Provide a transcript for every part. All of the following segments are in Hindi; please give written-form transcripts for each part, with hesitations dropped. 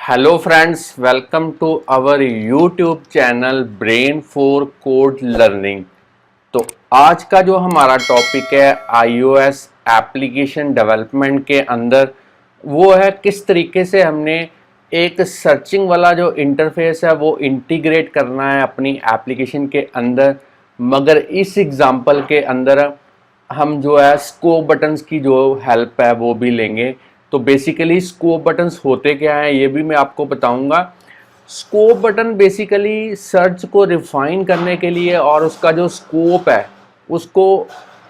Hello friends, welcome to our YouTube channel brain for code learning. तो आज का जो हमारा टॉपिक है आईओएस एप्लीकेशन डेवलपमेंट के अंदर वो है किस तरीके से हमने एक सर्चिंग वाला जो इंटरफेस है वो इंटीग्रेट करना है अपनी एप्लीकेशन के अंदर। मगर इस एग्जांपल के अंदर हम जो है स्कोप बटन्स की जो हेल्प है वो भी लेंगे। तो बेसिकली स्कोप बटन्स होते क्या हैं ये भी मैं आपको बताऊंगा। स्कोप बटन बेसिकली सर्च को रिफाइन करने के लिए और उसका जो स्कोप है उसको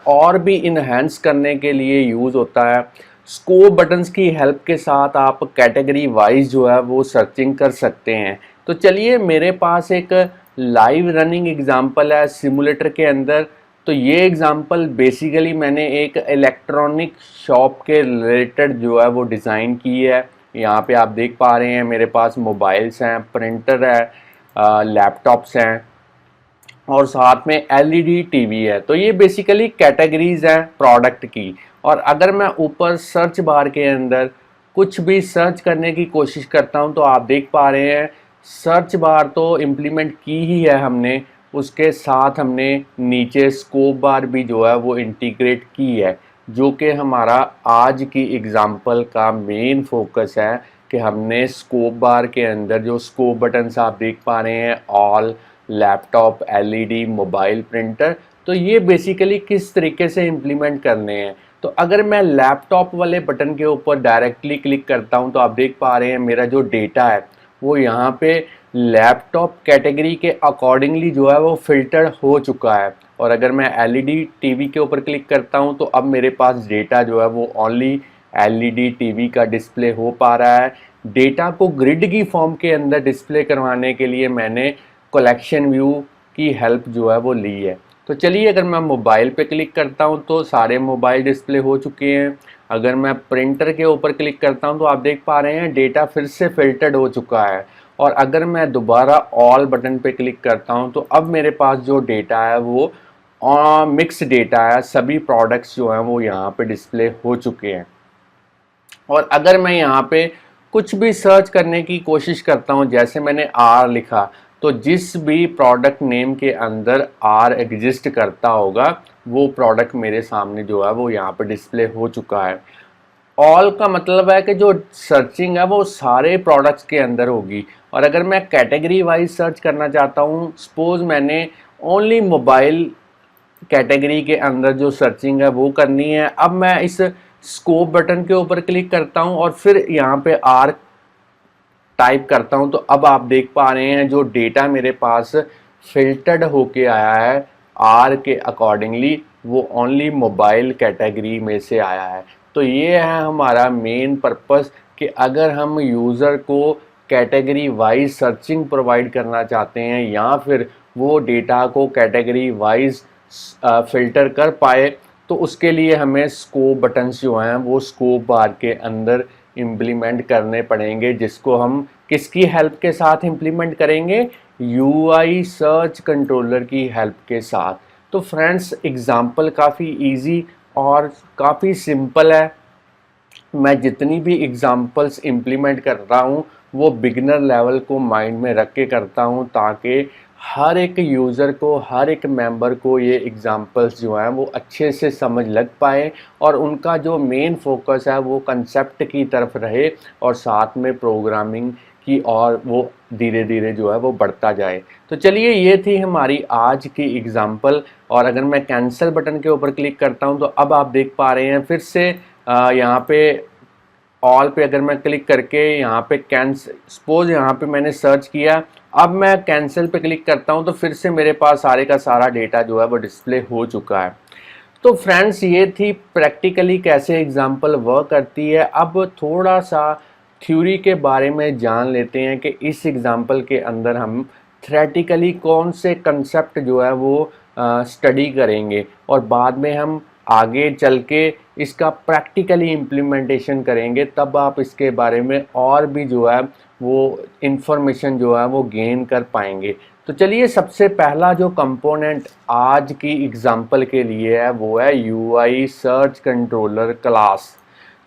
और भी इन्हेंस करने के लिए यूज़ होता है। स्कोप बटन्स की हेल्प के साथ आप कैटेगरी वाइज जो है वो सर्चिंग कर सकते हैं। तो चलिए, मेरे पास एक लाइव रनिंग एग्जांपल है सिमुलेटर के अंदर। तो ये एग्जांपल बेसिकली मैंने एक इलेक्ट्रॉनिक शॉप के रिलेटेड जो है वो डिज़ाइन की है। यहाँ पे आप देख पा रहे हैं मेरे पास मोबाइल्स हैं, प्रिंटर है, लैपटॉप्स हैं और साथ में एलईडी टीवी है। तो ये बेसिकली कैटेगरीज हैं प्रोडक्ट की। और अगर मैं ऊपर सर्च बार के अंदर कुछ भी सर्च करने की कोशिश करता हूँ तो आप देख पा रहे हैं सर्च बार तो इम्प्लीमेंट की ही है हमने, उसके साथ हमने नीचे स्कोप बार भी जो है वो इंटीग्रेट की है, जो कि हमारा आज की एग्जांपल का मेन फोकस है कि हमने स्कोप बार के अंदर जो स्कोप बटन्स आप देख पा रहे हैं all, laptop, LED, mobile, printer, तो ये बेसिकली किस तरीके से इम्प्लीमेंट करने हैं। तो अगर मैं लैपटॉप वाले बटन के ऊपर डायरेक्टली क्लिक करता हूं तो आप देख पा रहे हैं मेरा जो डेटा है वो यहाँ पे लैपटॉप कैटेगरी के अकॉर्डिंगली जो है वो फिल्टर हो चुका है। और अगर मैं एलईडी टीवी के ऊपर क्लिक करता हूं तो अब मेरे पास डेटा जो है वो ओनली एलईडी टीवी का डिस्प्ले हो पा रहा है। डेटा को ग्रिड की फॉर्म के अंदर डिस्प्ले करवाने के लिए मैंने कलेक्शन व्यू की हेल्प जो है वो ली है। तो चलिए, अगर मैं मोबाइल पे क्लिक करता हूं तो सारे मोबाइल डिस्प्ले हो चुके हैं। अगर मैं प्रिंटर के ऊपर क्लिक करता हूं तो आप देख पा रहे हैं डेटा फिर से फिल्टर्ड हो चुका है। और अगर मैं दोबारा ऑल बटन पे क्लिक करता हूं तो अब मेरे पास जो डेटा है वो मिक्स डेटा है, सभी प्रोडक्ट्स जो हैं वो यहाँ पे डिस्प्ले हो चुके हैं। और अगर मैं यहाँ पे कुछ भी सर्च करने की कोशिश करता हूँ, जैसे मैंने आर लिखा, तो जिस भी प्रोडक्ट नेम के अंदर आर एग्जिस्ट करता होगा वो प्रोडक्ट मेरे सामने जो है वो यहाँ पे डिस्प्ले हो चुका है। ऑल का मतलब है कि जो सर्चिंग है वो सारे प्रोडक्ट्स के अंदर होगी। और अगर मैं कैटेगरी वाइज सर्च करना चाहता हूँ, सपोज मैंने ओनली मोबाइल कैटेगरी के अंदर जो सर्चिंग है वो करनी है, अब मैं इस स्कोप बटन के ऊपर क्लिक करता हूं और फिर यहाँ पे आर टाइप करता हूं तो अब आप देख पा रहे हैं जो डेटा मेरे पास फिल्टर्ड होके आया है आर के अकॉर्डिंगली वो ओनली मोबाइल कैटेगरी में से आया है। तो ये है हमारा मेन पर्पस कि अगर हम यूज़र को कैटेगरी वाइज सर्चिंग प्रोवाइड करना चाहते हैं या फिर वो डेटा को कैटेगरी वाइज फिल्टर कर पाए तो उसके लिए हमें स्कोप बटन्स जो हैं वो स्कोप बार के अंदर इम्प्लीमेंट करने पड़ेंगे, जिसको हम किसकी हेल्प के साथ इम्प्लीमेंट करेंगे, यूआई सर्च कंट्रोलर की हेल्प के साथ। तो फ्रेंड्स, एग्जांपल काफ़ी इजी और काफ़ी सिंपल है। मैं जितनी भी एग्जांपल्स इम्प्लीमेंट कर रहा हूँ वो बिगिनर लेवल को माइंड में रख के करता हूँ ताकि हर एक यूज़र को, हर एक मेंबर को ये एग्जांपल्स जो हैं वो अच्छे से समझ लग पाए और उनका जो मेन फोकस है वो कंसेप्ट की तरफ रहे और साथ में प्रोग्रामिंग की और वो धीरे धीरे जो है वो बढ़ता जाए। तो चलिए, ये थी हमारी आज की एग्जांपल। और अगर मैं कैंसिल बटन के ऊपर क्लिक करता हूँ तो अब आप देख पा रहे हैं फिर से यहाँ पे ऑल पे अगर मैं क्लिक करके यहाँ पे कैंसिल, सपोज यहाँ पे मैंने सर्च किया, अब मैं कैंसिल पे क्लिक करता हूँ तो फिर से मेरे पास सारे का सारा डेटा जो है वो डिस्प्ले हो चुका है। तो फ्रेंड्स, ये थी प्रैक्टिकली कैसे एग्जांपल वर्क करती है। अब थोड़ा सा थ्योरी के बारे में जान लेते हैं कि इस एग्जांपल के अंदर हम थ्योरेटिकली कौन से कंसेप्ट जो है वो स्टडी करेंगे और बाद में हम आगे चल के इसका प्रैक्टिकली इम्प्लीमेंटेशन करेंगे, तब आप इसके बारे में और भी जो है वो इंफॉर्मेशन जो है वो गेन कर पाएंगे। तो चलिए, सबसे पहला जो कंपोनेंट आज की एग्जांपल के लिए है वो है यूआई सर्च कंट्रोलर क्लास।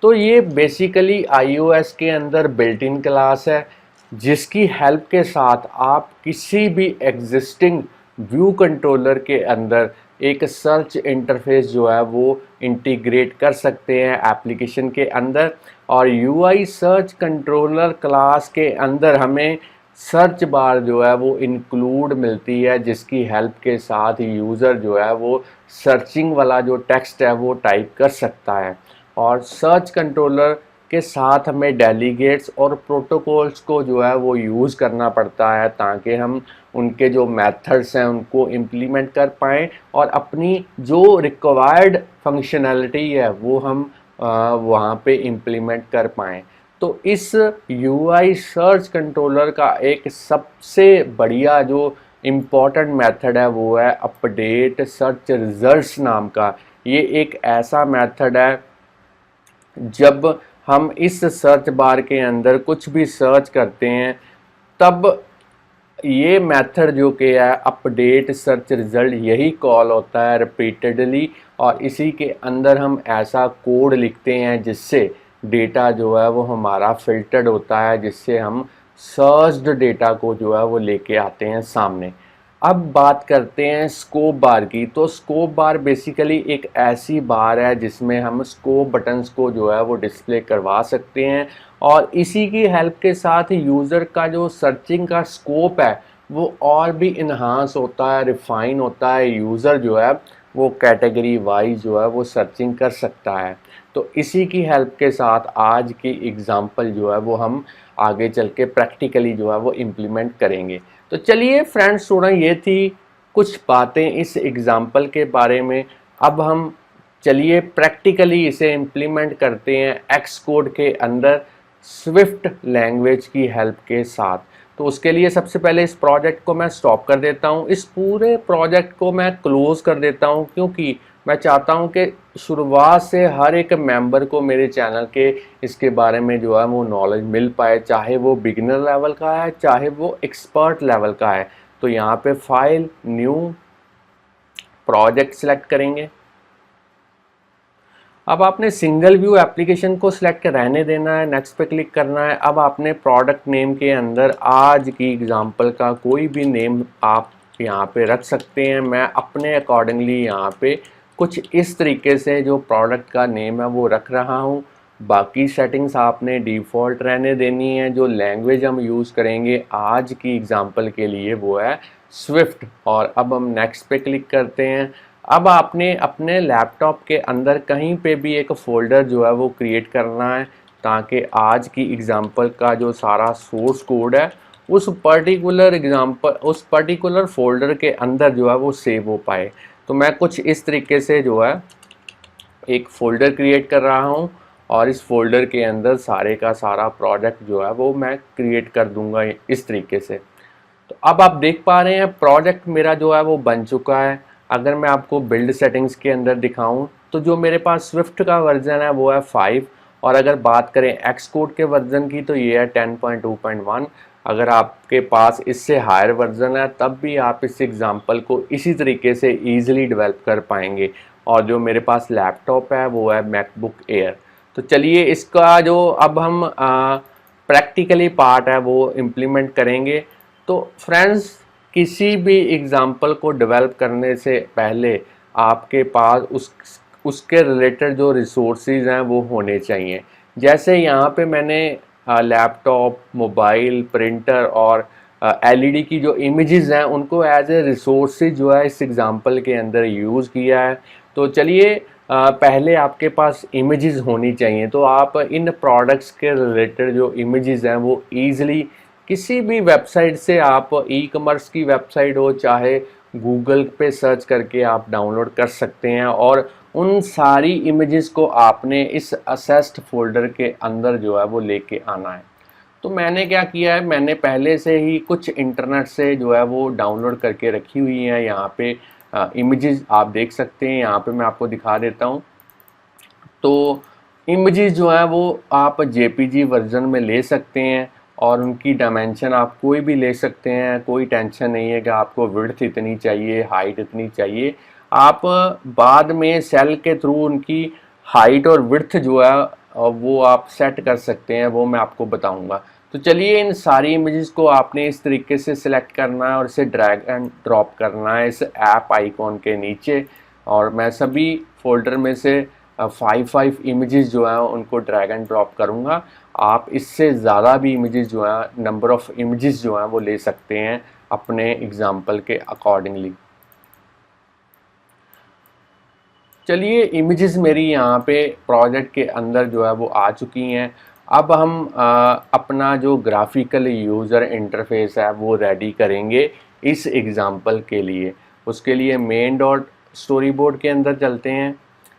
तो ये बेसिकली iOS के अंदर बिल्ट इन क्लास है, जिसकी हेल्प के साथ आप किसी भी एग्जिस्टिंग व्यू कंट्रोलर के अंदर एक सर्च इंटरफेस जो है वो इंटीग्रेट कर सकते हैं एप्लीकेशन के अंदर। और UI सर्च कंट्रोलर क्लास के अंदर हमें सर्च बार जो है वो इंक्लूड मिलती है, जिसकी हेल्प के साथ यूज़र जो है वो सर्चिंग वाला जो टेक्स्ट है वो टाइप कर सकता है। और सर्च कंट्रोलर के साथ हमें डेलीगेट्स और प्रोटोकॉल्स को जो है वो यूज़ करना पड़ता है, ताकि हम उनके जो मेथड्स हैं उनको इम्प्लीमेंट कर पाएँ और अपनी जो रिक्वायर्ड फंक्शनैलिटी है वो हम वहाँ पे इम्प्लीमेंट कर पाएँ। तो इस UI सर्च कंट्रोलर का एक सबसे बढ़िया जो इम्पॉर्टेंट मेथड है वो है अपडेट सर्च रिजल्ट्स नाम का। ये एक ऐसा मेथड है, जब हम इस सर्च बार के अंदर कुछ भी सर्च करते हैं तब ये मेथड जो कि है अपडेट सर्च रिजल्ट, यही कॉल होता है रिपीटेडली, और इसी के अंदर हम ऐसा कोड लिखते हैं जिससे डेटा जो है वो हमारा फिल्टर्ड होता है, जिससे हम सर्च्ड डेटा को जो है वो लेके आते हैं सामने। अब बात करते हैं स्कोप बार की। तो स्कोप बार बेसिकली एक ऐसी बार है जिसमें हम स्कोप बटन्स को जो है वो डिस्प्ले करवा सकते हैं, और इसी की हेल्प के साथ यूज़र का जो सर्चिंग का स्कोप है वो और भी इन्हांस होता है, रिफाइन होता है। यूज़र जो है वो कैटेगरी वाइज जो है वो सर्चिंग कर सकता है। तो इसी की हेल्प के साथ आज की एग्ज़ाम्पल जो है वो हम आगे चल के प्रैक्टिकली जो है वो इम्प्लीमेंट करेंगे। तो चलिए फ्रेंड्स, स्टूडेंट, ये थी कुछ बातें इस एग्ज़ाम्पल के बारे में। अब हम चलिए प्रैक्टिकली इसे इम्प्लीमेंट करते हैं एक्स कोड के अंदर स्विफ्ट लैंग्वेज की हेल्प के साथ। तो उसके लिए सबसे पहले इस प्रोजेक्ट को मैं स्टॉप कर देता हूँ, इस पूरे प्रोजेक्ट को मैं क्लोज़ कर देता हूँ, क्योंकि मैं चाहता हूँ कि शुरुआत से हर एक मेंबर को मेरे चैनल के इसके बारे में जो है वो नॉलेज मिल पाए, चाहे वो बिगिनर लेवल का है चाहे वो एक्सपर्ट लेवल का है। तो यहाँ पे फाइल, न्यू, प्रोजेक्ट सेलेक्ट करेंगे। अब आपने सिंगल व्यू एप्लीकेशन को सिलेक्ट रहने देना है, नेक्स्ट पे क्लिक करना है। अब आपने प्रोडक्ट नेम के अंदर आज की एग्जांपल का कोई भी नेम आप यहाँ पे रख सकते हैं। मैं अपने अकॉर्डिंगली यहाँ पे कुछ इस तरीके से जो प्रोडक्ट का नेम है वो रख रहा हूँ। बाकी सेटिंग्स आपने डिफ़ॉल्ट रहने देनी है। जो लैंग्वेज हम यूज़ करेंगे आज की एग्जांपल के लिए वो है स्विफ्ट। और अब हम नेक्स्ट पे क्लिक करते हैं। अब आपने अपने लैपटॉप के अंदर कहीं पे भी एक फ़ोल्डर जो है वो क्रिएट करना है, ताकि आज की एग्ज़ाम्पल का जो सारा सोर्स कोड है उस पर्टिकुलर फ़ोल्डर के अंदर जो है वो सेव हो पाए। तो मैं कुछ इस तरीके से जो है एक फ़ोल्डर क्रिएट कर रहा हूँ, और इस फोल्डर के अंदर सारे का सारा प्रोजेक्ट जो है वो मैं क्रिएट कर दूंगा इस तरीके से। तो अब आप देख पा रहे हैं प्रोजेक्ट मेरा जो है वो बन चुका है। अगर मैं आपको बिल्ड सेटिंग्स के अंदर दिखाऊं तो जो मेरे पास स्विफ्ट का वर्जन है वो है 5, और अगर बात करें एक्स कोड के वर्जन की तो ये है 10.2.1। अगर आपके पास इससे हायर वर्जन है तब भी आप इस एग्जांपल को इसी तरीके से ईजिली डेवलप कर पाएंगे। और जो मेरे पास लैपटॉप है वो है मैकबुक एयर। तो चलिए इसका जो अब हम प्रैक्टिकली पार्ट है वो इम्प्लीमेंट करेंगे। तो फ्रेंड्स, किसी भी एग्जांपल को डेवलप करने से पहले आपके पास उसके रिलेटेड जो रिसोर्सेज हैं वो होने चाहिए। जैसे यहाँ पे मैंने लैपटॉप, मोबाइल, प्रिंटर और एलईडी की जो इमेजेस हैं उनको एज ए रिसोर्सेज जो है इस एग्जांपल के अंदर यूज़ किया है। तो चलिए पहले आपके पास इमेजेस होनी चाहिए। तो आप इन प्रोडक्ट्स के रिलेटेड जो इमेजेस हैं वो ईज़िली किसी भी वेबसाइट से, आप ई कॉमर्स की वेबसाइट हो चाहे गूगल पे सर्च करके आप डाउनलोड कर सकते हैं, और उन सारी इमेजेस को आपने इस असेस्ड फोल्डर के अंदर जो है वो लेके आना है। तो मैंने क्या किया है, मैंने पहले से ही कुछ इंटरनेट से जो है वो डाउनलोड करके रखी हुई हैं। यहाँ पे इमेजेस आप देख सकते हैं, यहाँ पे मैं आपको दिखा देता हूँ। तो इमेजेस जो है वो आप जेपीजी वर्जन में ले सकते हैं, और उनकी डायमेंशन आप कोई भी ले सकते हैं। कोई टेंशन नहीं है कि आपको विड्थ इतनी चाहिए, हाइट इतनी चाहिए। आप बाद में सेल के थ्रू उनकी हाइट और विड्थ जो है वो आप सेट कर सकते हैं, वो मैं आपको बताऊंगा। तो चलिए, इन सारी इमेजेस को आपने इस तरीके से सिलेक्ट करना है और इसे ड्रैग एंड ड्रॉप करना है इस ऐप आइकॉन के नीचे। और मैं सभी फोल्डर में से 5 इमेजेस जो है उनको ड्रैग एंड ड्रॉप करूँगा। आप इससे ज़्यादा भी इमेजेस जो है, नंबर ऑफ़ इमेजेस जो हैं वो ले सकते हैं अपने एग्जाम्पल के अकॉर्डिंगली। चलिए, इमेजेस मेरी यहाँ पे प्रोजेक्ट के अंदर जो है वो आ चुकी हैं। अब हम अपना जो ग्राफिकल यूज़र इंटरफेस है वो रेडी करेंगे इस एग्ज़ाम्पल के लिए। उसके लिए मेन डॉट स्टोरी बोर्ड के अंदर चलते हैं।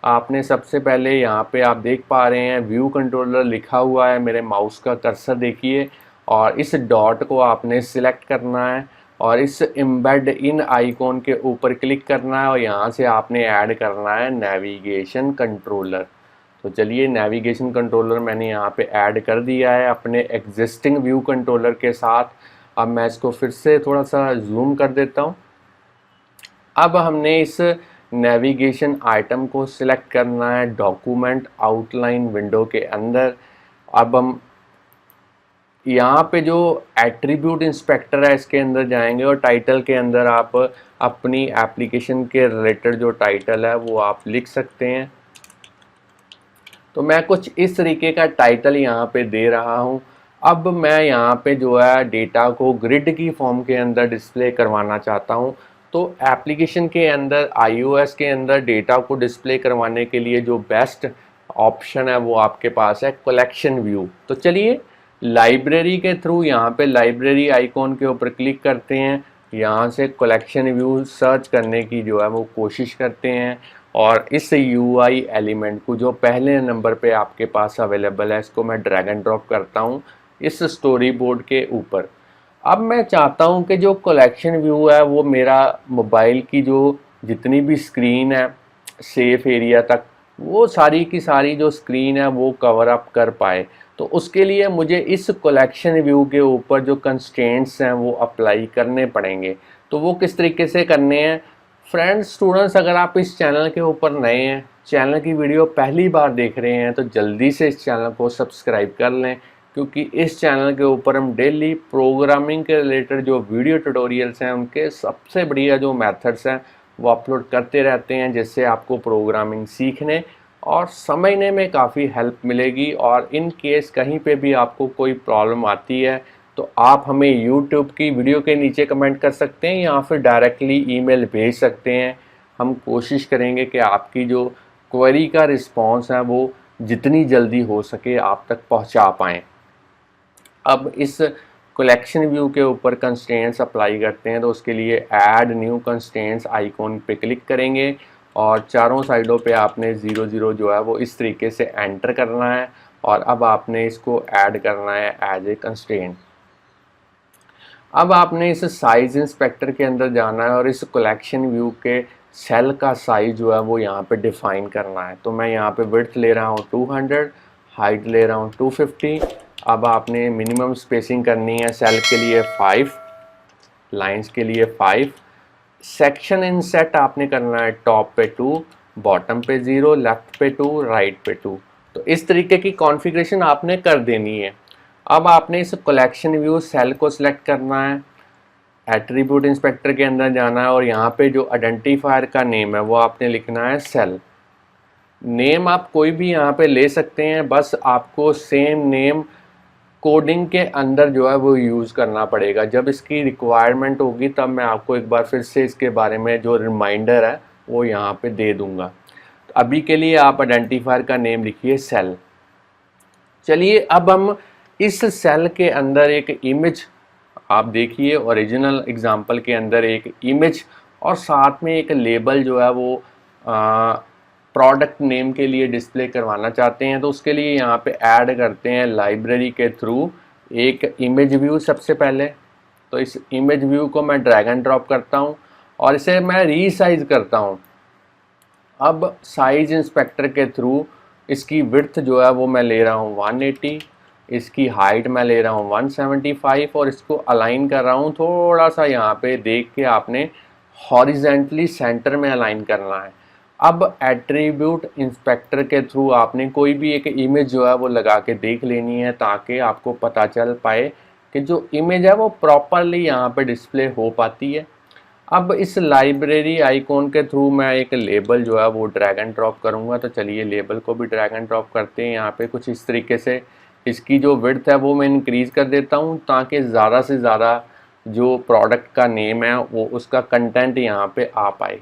आपने सबसे पहले यहाँ पे आप देख पा रहे हैं व्यू कंट्रोलर लिखा हुआ है, मेरे माउस का कर्सर देखिए, और इस डॉट को आपने सिलेक्ट करना है और इस एम्बेड इन आइकॉन के ऊपर क्लिक करना है और यहाँ से आपने ऐड करना है नेविगेशन कंट्रोलर। तो चलिए, नेविगेशन कंट्रोलर मैंने यहाँ पे ऐड कर दिया है अपने एग्जिस्टिंग व्यू कंट्रोलर के साथ। अब मैं इसको फिर से थोड़ा सा जूम कर देता हूँ। अब हमने इस नेविगेशन आइटम को सिलेक्ट करना है डॉक्यूमेंट आउटलाइन विंडो के अंदर। अब हम यहाँ पे जो एट्रीब्यूट इंस्पेक्टर है इसके अंदर जाएंगे और टाइटल के अंदर आप अपनी एप्लीकेशन के रिलेटेड जो टाइटल है वो आप लिख सकते हैं। तो मैं कुछ इस तरीके का टाइटल यहाँ पे दे रहा हूँ। अब मैं यहाँ पे जो है डेटा को ग्रिड की फॉर्म के अंदर डिस्प्ले करवाना चाहता हूँ। तो एप्लीकेशन के अंदर iOS के अंदर डेटा को डिस्प्ले करवाने के लिए जो बेस्ट ऑप्शन है वो आपके पास है कलेक्शन व्यू। तो चलिए, लाइब्रेरी के थ्रू यहाँ पे लाइब्रेरी आइकॉन के ऊपर क्लिक करते हैं। यहाँ से कलेक्शन व्यू सर्च करने की जो है वो कोशिश करते हैं और इस UI एलिमेंट को जो पहले नंबर पे आपके पास अवेलेबल है इसको मैं ड्रैग एंड ड्रॉप करता हूँ इस स्टोरी बोर्ड के ऊपर। अब मैं चाहता हूँ कि जो कलेक्शन व्यू है वो मेरा मोबाइल की जो जितनी भी स्क्रीन है सेफ एरिया तक, वो सारी की सारी जो स्क्रीन है वो कवर अप कर पाए। तो उसके लिए मुझे इस कलेक्शन व्यू के ऊपर जो कंस्ट्रेंट्स हैं वो अप्लाई करने पड़ेंगे। तो वो किस तरीके से करने हैं? फ्रेंड्स, स्टूडेंट्स, अगर आप इस चैनल के ऊपर नए हैं, चैनल की वीडियो पहली बार देख रहे हैं, तो जल्दी से इस चैनल को सब्सक्राइब कर लें, क्योंकि इस चैनल के ऊपर हम डेली प्रोग्रामिंग के रिलेटेड जो वीडियो ट्यूटोरियल्स हैं उनके सबसे बढ़िया जो मेथड्स हैं वो अपलोड करते रहते हैं, जिससे आपको प्रोग्रामिंग सीखने और समझने में काफ़ी हेल्प मिलेगी। और इन केस कहीं पे भी आपको कोई प्रॉब्लम आती है तो आप हमें YouTube की वीडियो के नीचे कमेंट कर सकते हैं या फिर डायरेक्टली ईमेल भेज सकते हैं। हम कोशिश करेंगे कि आपकी जो क्वेरी का रिस्पॉन्स है वो जितनी जल्दी हो सके आप तक पहुंचा पाएँ। अब इस कलेक्शन व्यू के ऊपर कंस्ट्रेंट्स अप्लाई करते हैं, तो उसके लिए ऐड न्यू कंस्ट्रेंट्स आइकॉन पे क्लिक करेंगे और चारों साइडों पे आपने 0 जो है वो इस तरीके से एंटर करना है और अब आपने इसको ऐड करना है एज ए कंस्ट्रेंट। अब आपने इस साइज इंस्पेक्टर के अंदर जाना है और इस कलेक्शन व्यू के सेल का साइज जो है वो यहाँ पे डिफाइन करना है। तो मैं यहाँ पे विड्थ ले रहा हूँ 200, हाइट ले रहा हूँ 250। अब आपने मिनिमम स्पेसिंग करनी है सेल के लिए 5, लाइंस के लिए 5। सेक्शन इनसेट आपने करना है टॉप पे 2, बॉटम पे 0, लेफ्ट पे 2, राइट पे 2। तो इस तरीके की कॉन्फ़िगरेशन आपने कर देनी है। अब आपने इस कलेक्शन व्यू सेल को सिलेक्ट करना है, एट्रीब्यूट इंस्पेक्टर के अंदर जाना है और यहाँ पे जो आइडेंटिफायर का नेम है वो आपने लिखना है सेल। नेम आप कोई भी यहाँ पे ले सकते हैं, बस आपको सेम नेम कोडिंग के अंदर जो है वो यूज़ करना पड़ेगा। जब इसकी रिक्वायरमेंट होगी तब मैं आपको एक बार फिर से इसके बारे में जो रिमाइंडर है वो यहाँ पे दे दूँगा। तो अभी के लिए आप आइडेंटिफायर का नेम लिखिए सेल। चलिए, अब हम इस सेल के अंदर एक इमेज, आप देखिए ओरिजिनल एग्जांपल के अंदर एक इमेज और साथ में एक लेबल जो है वो प्रोडक्ट नेम के लिए डिस्प्ले करवाना चाहते हैं। तो उसके लिए यहाँ पे ऐड करते हैं लाइब्रेरी के थ्रू एक इमेज व्यू सबसे पहले। तो इस इमेज व्यू को मैं ड्रैग एंड ड्रॉप करता हूँ और इसे मैं रीसाइज करता हूँ। अब साइज इंस्पेक्टर के थ्रू इसकी विड्थ जो है वो मैं ले रहा हूँ 180, इसकी हाइट मैं ले रहा हूँ 175 और इसको अलाइन कर रहा हूँ थोड़ा सा यहाँ पे देख के आपने हॉरिजेंटली सेंटर में अलाइन करना है। अब एट्रीब्यूट इंस्पेक्टर के थ्रू आपने कोई भी एक इमेज जो है वो लगा के देख लेनी है, ताकि आपको पता चल पाए कि जो इमेज है वो प्रॉपरली यहाँ पे डिस्प्ले हो पाती है। अब इस लाइब्रेरी आइकॉन के थ्रू मैं एक लेबल जो है वो ड्रैग एंड ड्रॉप करूँगा। तो चलिए लेबल को भी ड्रैग एंड ड्रॉप करते हैं यहाँ पे कुछ इस तरीके से। इसकी जो विड्थ है वो मैं इंक्रीज़ कर देता हूँ, ताकि ज़्यादा से ज़्यादा जो प्रोडक्ट का नेम है वो उसका कंटेंट यहाँ पे आ पाए।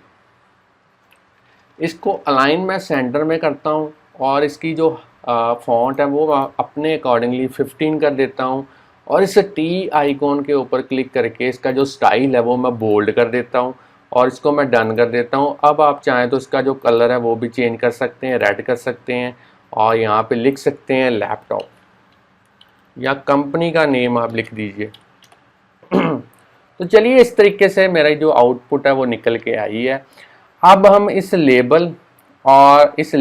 इसको अलाइन मैं सेंटर में करता हूँ और इसकी जो फॉन्ट है वो अपने अकॉर्डिंगली 15 कर देता हूँ, और इस टी आइकॉन के ऊपर क्लिक करके इसका जो स्टाइल है वो मैं बोल्ड कर देता हूँ और इसको मैं डन कर देता हूँ। अब आप चाहें तो इसका जो कलर है वो भी चेंज कर सकते हैं, रेड कर सकते हैं, और यहाँ पे लिख सकते हैं लैपटॉप, या कंपनी का नेम आप लिख दीजिए। तो चलिए इस तरीके से मेरा जो आउटपुट है वो निकल के आई है। अब हम इस लेबल और इस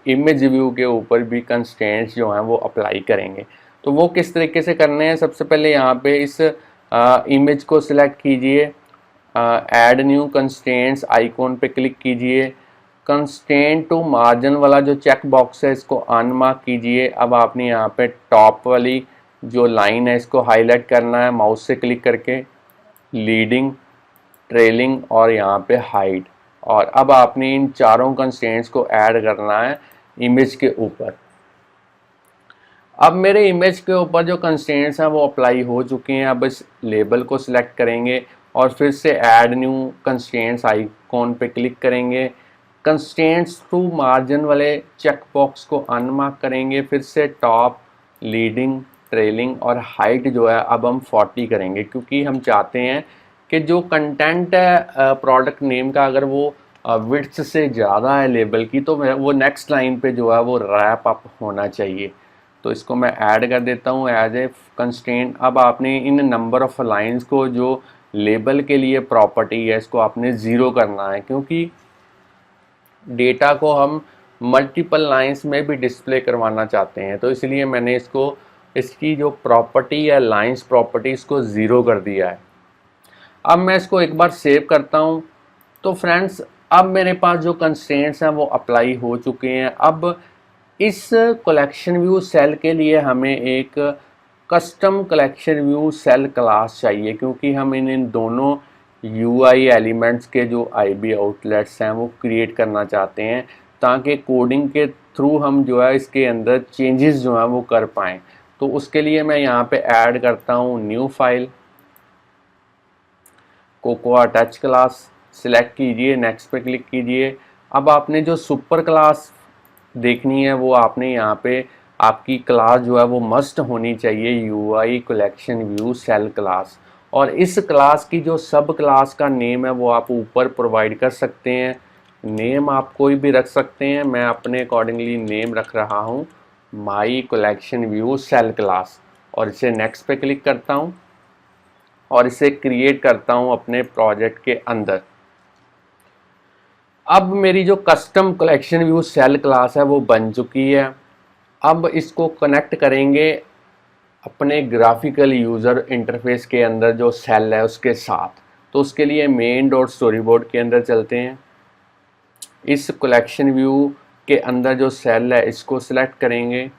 इमेज व्यू के ऊपर भी कंस्ट्रेंट्स जो हैं वो अप्लाई करेंगे। तो वो किस तरीके से करने हैं, सबसे पहले यहाँ पे इस इमेज को सिलेक्ट कीजिए, ऐड न्यू कंस्ट्रेंट्स आइकॉन पे क्लिक कीजिए, कंस्ट्रेंट टू मार्जिन वाला जो चेक बॉक्स है इसको अनमार्क कीजिए। अब आपने यहाँ पे टॉप वाली जो लाइन है इसको हाईलाइट करना है माउस से क्लिक करके, लीडिंग, ट्रेलिंग और यहाँ पे हाइट। और अब आपने इन चारों कंस्ट्रेंट्स को ऐड करना है इमेज के ऊपर। अब मेरे इमेज के ऊपर जो कंस्ट्रेंट्स हैं वो अप्लाई हो चुके हैं। अब इस लेबल को सिलेक्ट करेंगे और फिर से ऐड न्यू कंस्ट्रेंट्स आइकॉन पे क्लिक करेंगे, कंस्ट्रेंट्स टू मार्जिन वाले चेक बॉक्स को अनमार्क करेंगे, फिर से टॉप, लीडिंग, ट्रेलिंग और हाइट जो है अब हम 40 करेंगे, क्योंकि हम चाहते हैं कि जो कंटेंट है प्रोडक्ट नेम का अगर वो विड्थ से ज़्यादा है लेबल की, तो वो नेक्स्ट लाइन पे जो है वो रैप अप होना चाहिए। तो इसको मैं ऐड कर देता हूँ एज ए कंस्ट्रेंट। अब आपने इन नंबर ऑफ लाइंस को जो लेबल के लिए प्रॉपर्टी है इसको आपने ज़ीरो करना है, क्योंकि डेटा को हम मल्टीपल लाइंस में भी डिस्प्ले करवाना चाहते हैं। तो इसलिए मैंने इसकी जो प्रॉपर्टी है लाइंस प्रॉपर्टी इसको ज़ीरो कर दिया है। अब मैं इसको एक बार सेव करता हूँ। तो फ्रेंड्स अब मेरे पास जो कंस्ट्रेंट्स हैं वो अप्लाई हो चुके हैं। अब इस कलेक्शन व्यू सेल के लिए हमें एक custom collection view cell class चाहिए, क्योंकि हम इन दोनों यूआई एलिमेंट्स के जो आईबी आउटलेट्स हैं वो क्रिएट करना चाहते हैं, ताकि कोडिंग के थ्रू हम जो है इसके अंदर चेंजेस जो हैं वो कर पाएँ। तो उसके लिए मैं यहाँ पे ऐड करता हूँ new file, cocoa touch class, select कीजिए, नेक्स्ट पे क्लिक कीजिए। अब आपने जो सुपर क्लास देखनी है वो आपने यहाँ पे आपकी क्लास जो है वो मस्ट होनी चाहिए UI collection view cell class, और इस क्लास की जो सब क्लास का नेम है वो आप ऊपर प्रोवाइड कर सकते हैं। नेम आप कोई भी रख सकते हैं, मैं अपने अकॉर्डिंगली नेम रख रहा हूँ my collection view cell class, और इसे नेक्स्ट पे क्लिक करता हूँ और इसे क्रिएट करता हूँ अपने प्रोजेक्ट के अंदर। अब मेरी जो custom collection view cell class है वो बन चुकी है। अब इसको कनेक्ट करेंगे अपने ग्राफिकल यूज़र इंटरफेस के अंदर जो सेल है उसके साथ। तो उसके लिए मेन डॉट स्टोरी बोर्ड के अंदर चलते हैं। इस कलेक्शन व्यू के अंदर जो सेल है इसको सिलेक्ट करेंगे,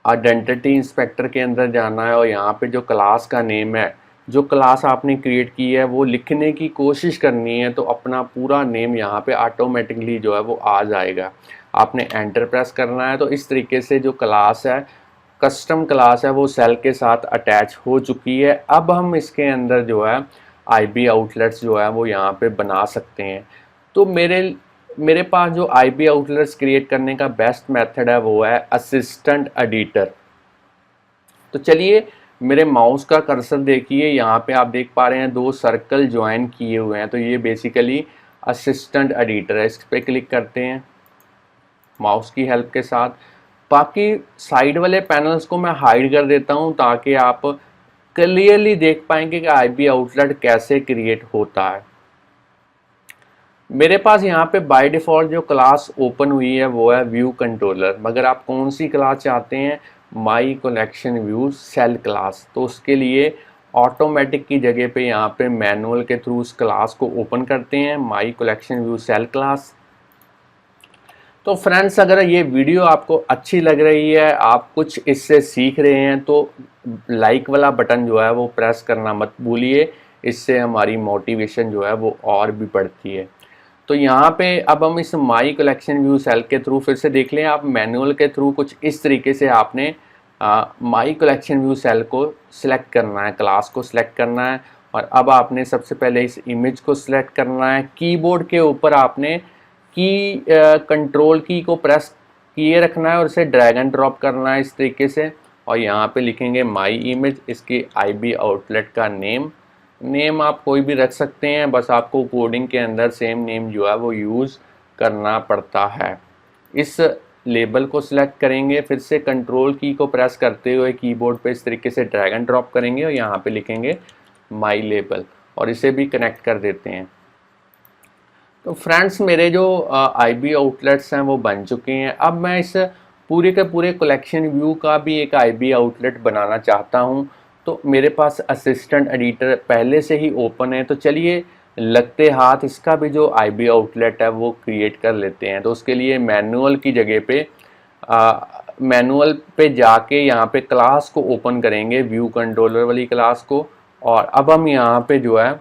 आइडेंटिटी इंस्पेक्टर के अंदर जाना है और यहाँ पे जो क्लास का नेम है, जो क्लास आपने क्रिएट की है वो लिखने की कोशिश करनी है। तो अपना पूरा नेम यहाँ पे ऑटोमेटिकली जो है वो आ जाएगा। आपने एंटर प्रेस करना है। तो इस तरीके से जो क्लास है, कस्टम क्लास है, वो सेल के साथ अटैच हो चुकी है। अब हम इसके अंदर जो है आईबी आउटलेट्स जो है वो यहाँ पे बना सकते हैं। तो मेरे पास जो आईबी आउटलेट्स क्रिएट करने का बेस्ट मेथड है वो है असिस्टेंट एडिटर। तो चलिए मेरे माउस का कर्सर देखिए, यहाँ पे आप देख पा रहे हैं दो सर्कल ज्वाइन किए हुए हैं। तो ये बेसिकली असिस्टेंट एडिटर है। इस पर क्लिक करते हैं माउस की हेल्प के साथ। बाकी साइड वाले पैनल्स को मैं हाइड कर देता हूँ, ताकि आप क्लियरली देख पाएंगे कि आईबी आउटलेट कैसे क्रिएट होता है। मेरे पास यहाँ पे बाय डिफ़ॉल्ट जो क्लास ओपन हुई है वो है व्यू कंट्रोलर, मगर आप कौन सी क्लास चाहते हैं, my collection view cell class. तो उसके लिए ऑटोमेटिक की जगह पे यहाँ पे मैनुअल के थ्रू उस क्लास को ओपन करते हैं, my collection view cell class. तो फ्रेंड्स, अगर ये वीडियो आपको अच्छी लग रही है, आप कुछ इससे सीख रहे हैं, तो लाइक वाला बटन जो है वो प्रेस करना मत भूलिए। इससे हमारी मोटिवेशन जो है वो और भी बढ़ती है। तो यहाँ पे अब हम इस माई कलेक्शन व्यू सेल के थ्रू फिर से देख लें। आप मैनुअल के थ्रू कुछ इस तरीके से आपने माई कलेक्शन व्यू सेल को सिलेक्ट करना है, क्लास को सिलेक्ट करना है। और अब आपने सबसे पहले इस इमेज को सिलेक्ट करना है। कीबोर्ड के ऊपर आपने कंट्रोल की को प्रेस किए रखना है और इसे ड्रैग एंड ड्रॉप करना है इस तरीके से। और यहाँ पे लिखेंगे माई इमेज, इसकी आईबी आउटलेट का नेम आप कोई भी रख सकते हैं, बस आपको कोडिंग के अंदर सेम नेम जो है वो यूज़ करना पड़ता है। इस लेबल को सिलेक्ट करेंगे, फिर से कंट्रोल की को प्रेस करते हुए कीबोर्ड पे इस तरीके से ड्रैग एंड ड्रॉप करेंगे और यहाँ पे लिखेंगे माई लेबल और इसे भी कनेक्ट कर देते हैं। तो फ्रेंड्स, मेरे जो आईबी आउटलेट्स हैं वो बन चुके हैं। अब मैं इस पूरे के पूरे कलेक्शन व्यू का भी एक आईबी आउटलेट बनाना चाहता हूँ। तो मेरे पास असिस्टेंट एडिटर पहले से ही ओपन है, तो चलिए लगते हाथ इसका भी जो आईबी आउटलेट है वो क्रिएट कर लेते हैं। तो उसके लिए मैनुअल की जगह पे मैनुअल पे जाके यहाँ पे क्लास को ओपन करेंगे, व्यू कंट्रोलर वाली क्लास को। और अब हम यहाँ पे जो है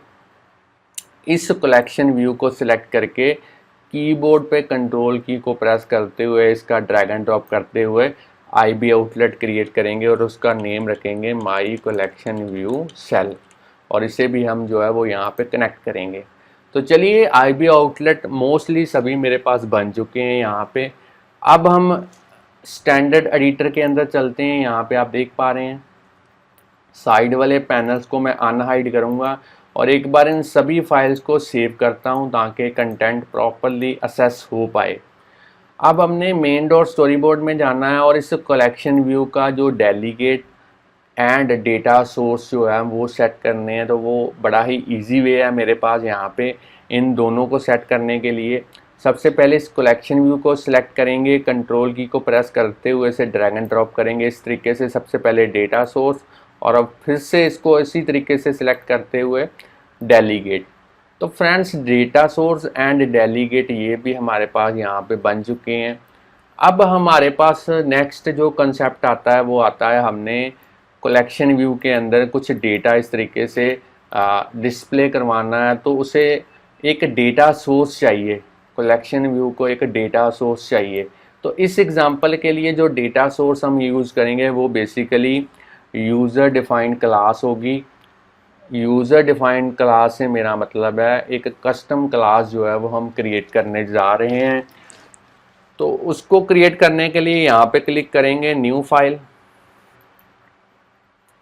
इस कलेक्शन व्यू को सिलेक्ट करके कीबोर्ड पे कंट्रोल की को प्रेस करते हुए इसका ड्रैग एंड ड्रॉप करते हुए आईबी आउटलेट क्रिएट करेंगे और उसका नेम रखेंगे माई कलेक्शन व्यू सेल। और इसे भी हम जो है वो यहाँ पे कनेक्ट करेंगे। तो चलिए, आईबी आउटलेट मोस्टली सभी मेरे पास बन चुके हैं यहाँ पे। अब हम स्टैंडर्ड एडिटर के अंदर चलते हैं। यहाँ पे आप देख पा रहे हैं साइड वाले पैनल्स को मैं अनहाइड करूँगा और एक बार इन सभी फाइल्स को सेव करता हूँ ताकि कंटेंट प्रॉपरली असेस हो पाए। अब हमने मेन डॉट स्टोरी बोर्ड में जाना है और इस कलेक्शन व्यू का जो डेलीगेट एंड डेटा सोर्स जो है वो सेट करने हैं। तो वो बड़ा ही इजी वे है मेरे पास यहाँ पे इन दोनों को सेट करने के लिए। सबसे पहले इस कलेक्शन व्यू को सिलेक्ट करेंगे, कंट्रोल की को प्रेस करते हुए इसे ड्रैग एंड ड्रॉप करेंगे इस तरीके से। सबसे पहले डेटा सोर्स और अब फिर से इसको इसी तरीके से सिलेक्ट करते हुए डेलीगेट। तो friends, data source and delegate ये भी हमारे पास यहाँ पे बन चुके हैं। अब हमारे पास नेक्स्ट जो कंसेप्ट आता है वो आता है, हमने कलेक्शन व्यू के अंदर कुछ डेटा इस तरीके से डिस्प्ले करवाना है। तो उसे एक डेटा सोर्स चाहिए, कलेक्शन व्यू को एक डेटा सोर्स चाहिए। तो इस एग्जांपल के लिए जो डेटा सोर्स हम यूज़ करेंगे वो बेसिकली यूज़र डिफाइंड क्लास होगी। यूज़र डिफाइंड क्लास से मेरा मतलब है एक कस्टम क्लास जो है वो हम क्रिएट करने जा रहे हैं। तो उसको क्रिएट करने के लिए यहाँ पे क्लिक करेंगे न्यू फाइल।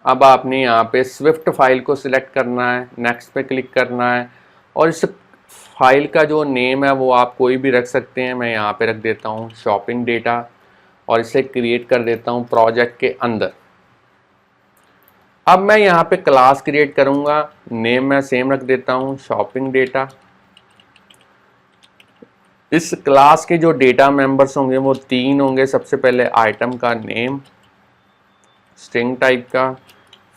अब आपने यहाँ पे स्विफ्ट फाइल को सिलेक्ट करना है, नेक्स्ट पे क्लिक करना है और इस फाइल का जो नेम है वो आप कोई भी रख सकते हैं। मैं यहाँ पे रख देता हूँ शॉपिंग डेटा और इसे क्रिएट कर देता हूँ प्रोजेक्ट के अंदर। अब मैं यहाँ पे क्लास क्रिएट करूँगा, नेम मैं सेम रख देता हूँ शॉपिंग डेटा। इस क्लास के जो डेटा मेंबर्स होंगे वो 3 होंगे। सबसे पहले आइटम का नेम स्ट्रिंग टाइप का,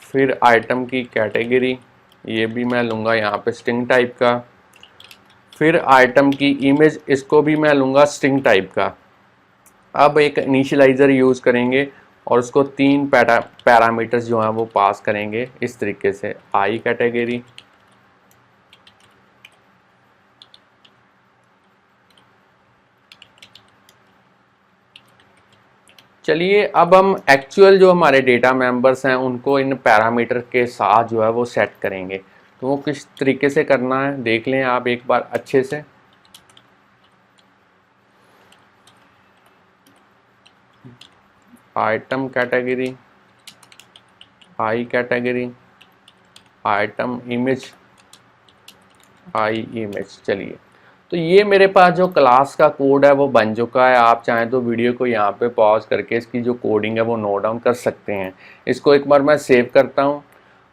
फिर आइटम की कैटेगरी, ये भी मैं लूँगा यहाँ पे स्ट्रिंग टाइप का, फिर आइटम की इमेज, इसको भी मैं लूँगा स्ट्रिंग टाइप का। अब एक इनिशियलाइज़र यूज़ करेंगे और उसको 3 पैरामीटर्स जो हैं वो पास करेंगे इस तरीके से, आई कैटेगरी, चलिए अब हम एक्चुअल जो हमारे डेटा मेंबर्स हैं उनको इन पैरामीटर के साथ जो है वो सेट करेंगे। तो वो किस तरीके से करना है देख लें आप एक बार अच्छे से। Item category, I category, item image, I image. चलिए, तो ये मेरे पास जो क्लास का कोड है वो बन चुका है। आप चाहें तो वीडियो को यहाँ पे पॉज करके इसकी जो कोडिंग है वो नोट डाउन कर सकते हैं। इसको एक बार मैं सेव करता हूँ।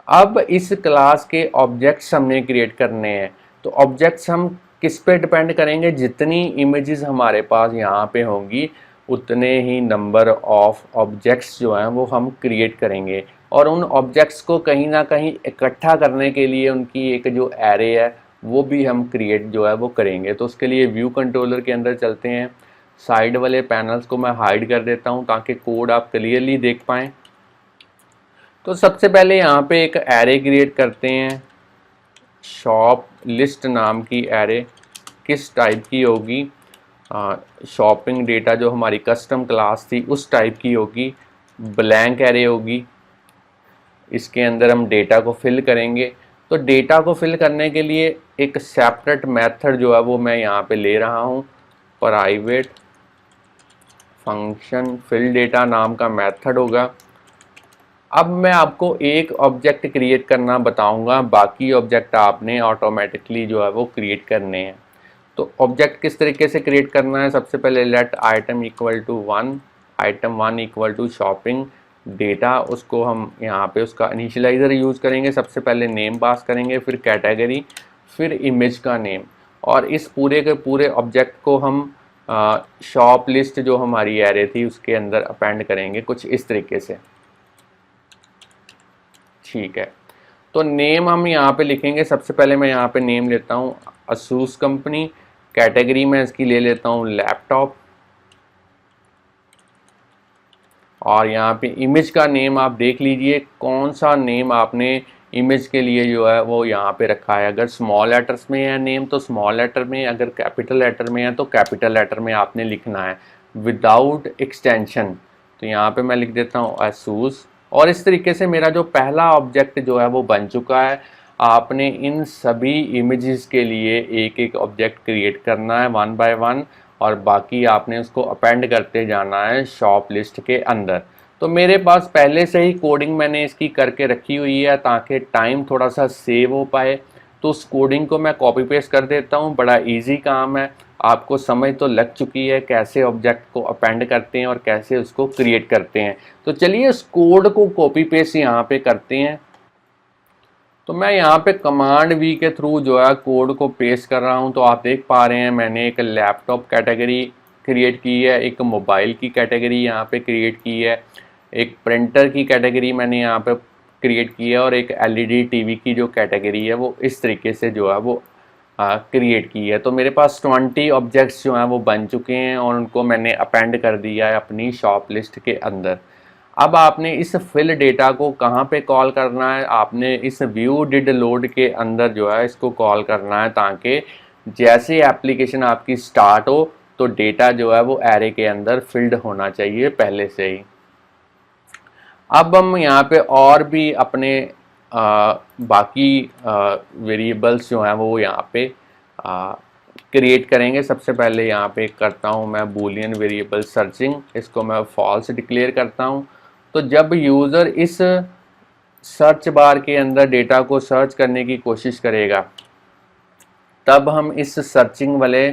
अब इस क्लास के ऑब्जेक्ट्स हमने क्रिएट करने हैं। तो ऑब्जेक्ट्स हम किस पे डिपेंड करेंगे, जितनी इमेजेस हमारे पास यहाँ पे होंगी उतने ही नंबर ऑफ ऑब्जेक्ट्स जो हैं वो हम क्रिएट करेंगे। और उन ऑब्जेक्ट्स को कहीं ना कहीं इकट्ठा करने के लिए उनकी एक जो एरे है वो भी हम क्रिएट जो है वो करेंगे। तो उसके लिए व्यू कंट्रोलर के अंदर चलते हैं। साइड वाले पैनल्स को मैं हाइड कर देता हूँ ताकि कोड आप क्लियरली देख पाएँ। तो सबसे पहले यहाँ पे एक एरे क्रिएट करते हैं, शॉप लिस्ट नाम की एरे। किस टाइप की होगी? शॉपिंग डेटा जो हमारी कस्टम क्लास थी उस टाइप की होगी, ब्लैंक एरे होगी। इसके अंदर हम डेटा को फिल करेंगे। तो डेटा को फिल करने के लिए एक सेपरेट मेथड जो है वो मैं यहाँ पे ले रहा हूँ, प्राइवेट फंक्शन फिल डेटा नाम का मेथड होगा। अब मैं आपको एक ऑब्जेक्ट क्रिएट करना बताऊंगा, बाकी ऑब्जेक्ट आपने ऑटोमेटिकली जो है वो क्रिएट करने हैं। तो ऑब्जेक्ट किस तरीके से क्रिएट करना है? सबसे पहले let item equal to 1, item 1 equal to shopping data, उसको हम यहाँ पे उसका इनिशियलाइजर यूज़ करेंगे। सबसे पहले नेम पास करेंगे, फिर कैटेगरी, फिर इमेज का नेम, और इस पूरे के पूरे ऑब्जेक्ट को हम शॉप लिस्ट जो हमारी एरे थी उसके अंदर अपेंड करेंगे कुछ इस तरीके से। ठीक है, तो नेम हम यहाँ पे लिखेंगे। सबसे पहले मैं यहाँ पे नेम लेता हूँ असूस कंपनी, कैटेगरी में इसकी ले लेता हूँ लैपटॉप, और यहाँ पे इमेज का नेम आप देख लीजिए कौन सा नेम आपने इमेज के लिए जो है वो यहाँ पे रखा है। अगर स्मॉल लेटर्स में है नेम तो स्मॉल लेटर में, अगर कैपिटल लेटर में है तो कैपिटल लेटर में आपने लिखना है विदाउट एक्सटेंशन। तो यहाँ पे मैं लिख देता हूँ असूस, और इस तरीके से मेरा जो पहला ऑब्जेक्ट जो है वो बन चुका है। आपने इन सभी इमेजेस के लिए एक एक ऑब्जेक्ट क्रिएट करना है 1 बाय 1, और बाकी आपने उसको अपेंड करते जाना है शॉप लिस्ट के अंदर। तो मेरे पास पहले से ही कोडिंग मैंने इसकी करके रखी हुई है ताकि टाइम थोड़ा सा सेव हो पाए। तो उस कोडिंग को मैं कॉपी पेस्ट कर देता हूँ, बड़ा इजी काम है। आपको समझ तो लग चुकी है कैसे ऑब्जेक्ट को अपेंड करते हैं और कैसे उसको क्रिएट करते हैं। तो चलिए इस कोड को कॉपी पेस्ट यहाँ पे करते हैं। तो मैं यहाँ पे कमांड वी के थ्रू जो है कोड को पेस्ट कर रहा हूँ। तो आप देख पा रहे हैं मैंने एक लैपटॉप कैटेगरी क्रिएट की है, एक मोबाइल की कैटेगरी यहाँ पे क्रिएट की है, एक प्रिंटर की कैटेगरी मैंने यहाँ पे क्रिएट की है, और एक एलईडी टीवी की जो कैटेगरी है वो इस तरीके से जो है वो क्रिएट की है। तो मेरे पास 20 ऑब्जेक्ट्स जो हैं वो बन चुके हैं और उनको मैंने अपेंड कर दिया है अपनी शॉप लिस्ट के अंदर। अब आपने इस फिल डेटा को कहाँ पे कॉल करना है? आपने इस व्यू डिड लोड के अंदर जो है इसको कॉल करना है, ताकि जैसे एप्लीकेशन आपकी स्टार्ट हो तो डेटा जो है वो एरे के अंदर फिल्ड होना चाहिए पहले से ही। अब हम यहाँ पे और भी अपने बाकी वेरिएबल्स जो हैं वो यहाँ पे क्रिएट करेंगे। सबसे पहले यहाँ पे करता हूँ मैं बूलियन वेरिएबल सर्चिंग, इसको मैं फॉल्स डिक्लेयर करता हूँ। तो जब यूज़र इस सर्च बार के अंदर डेटा को सर्च करने की कोशिश करेगा तब हम इस सर्चिंग वाले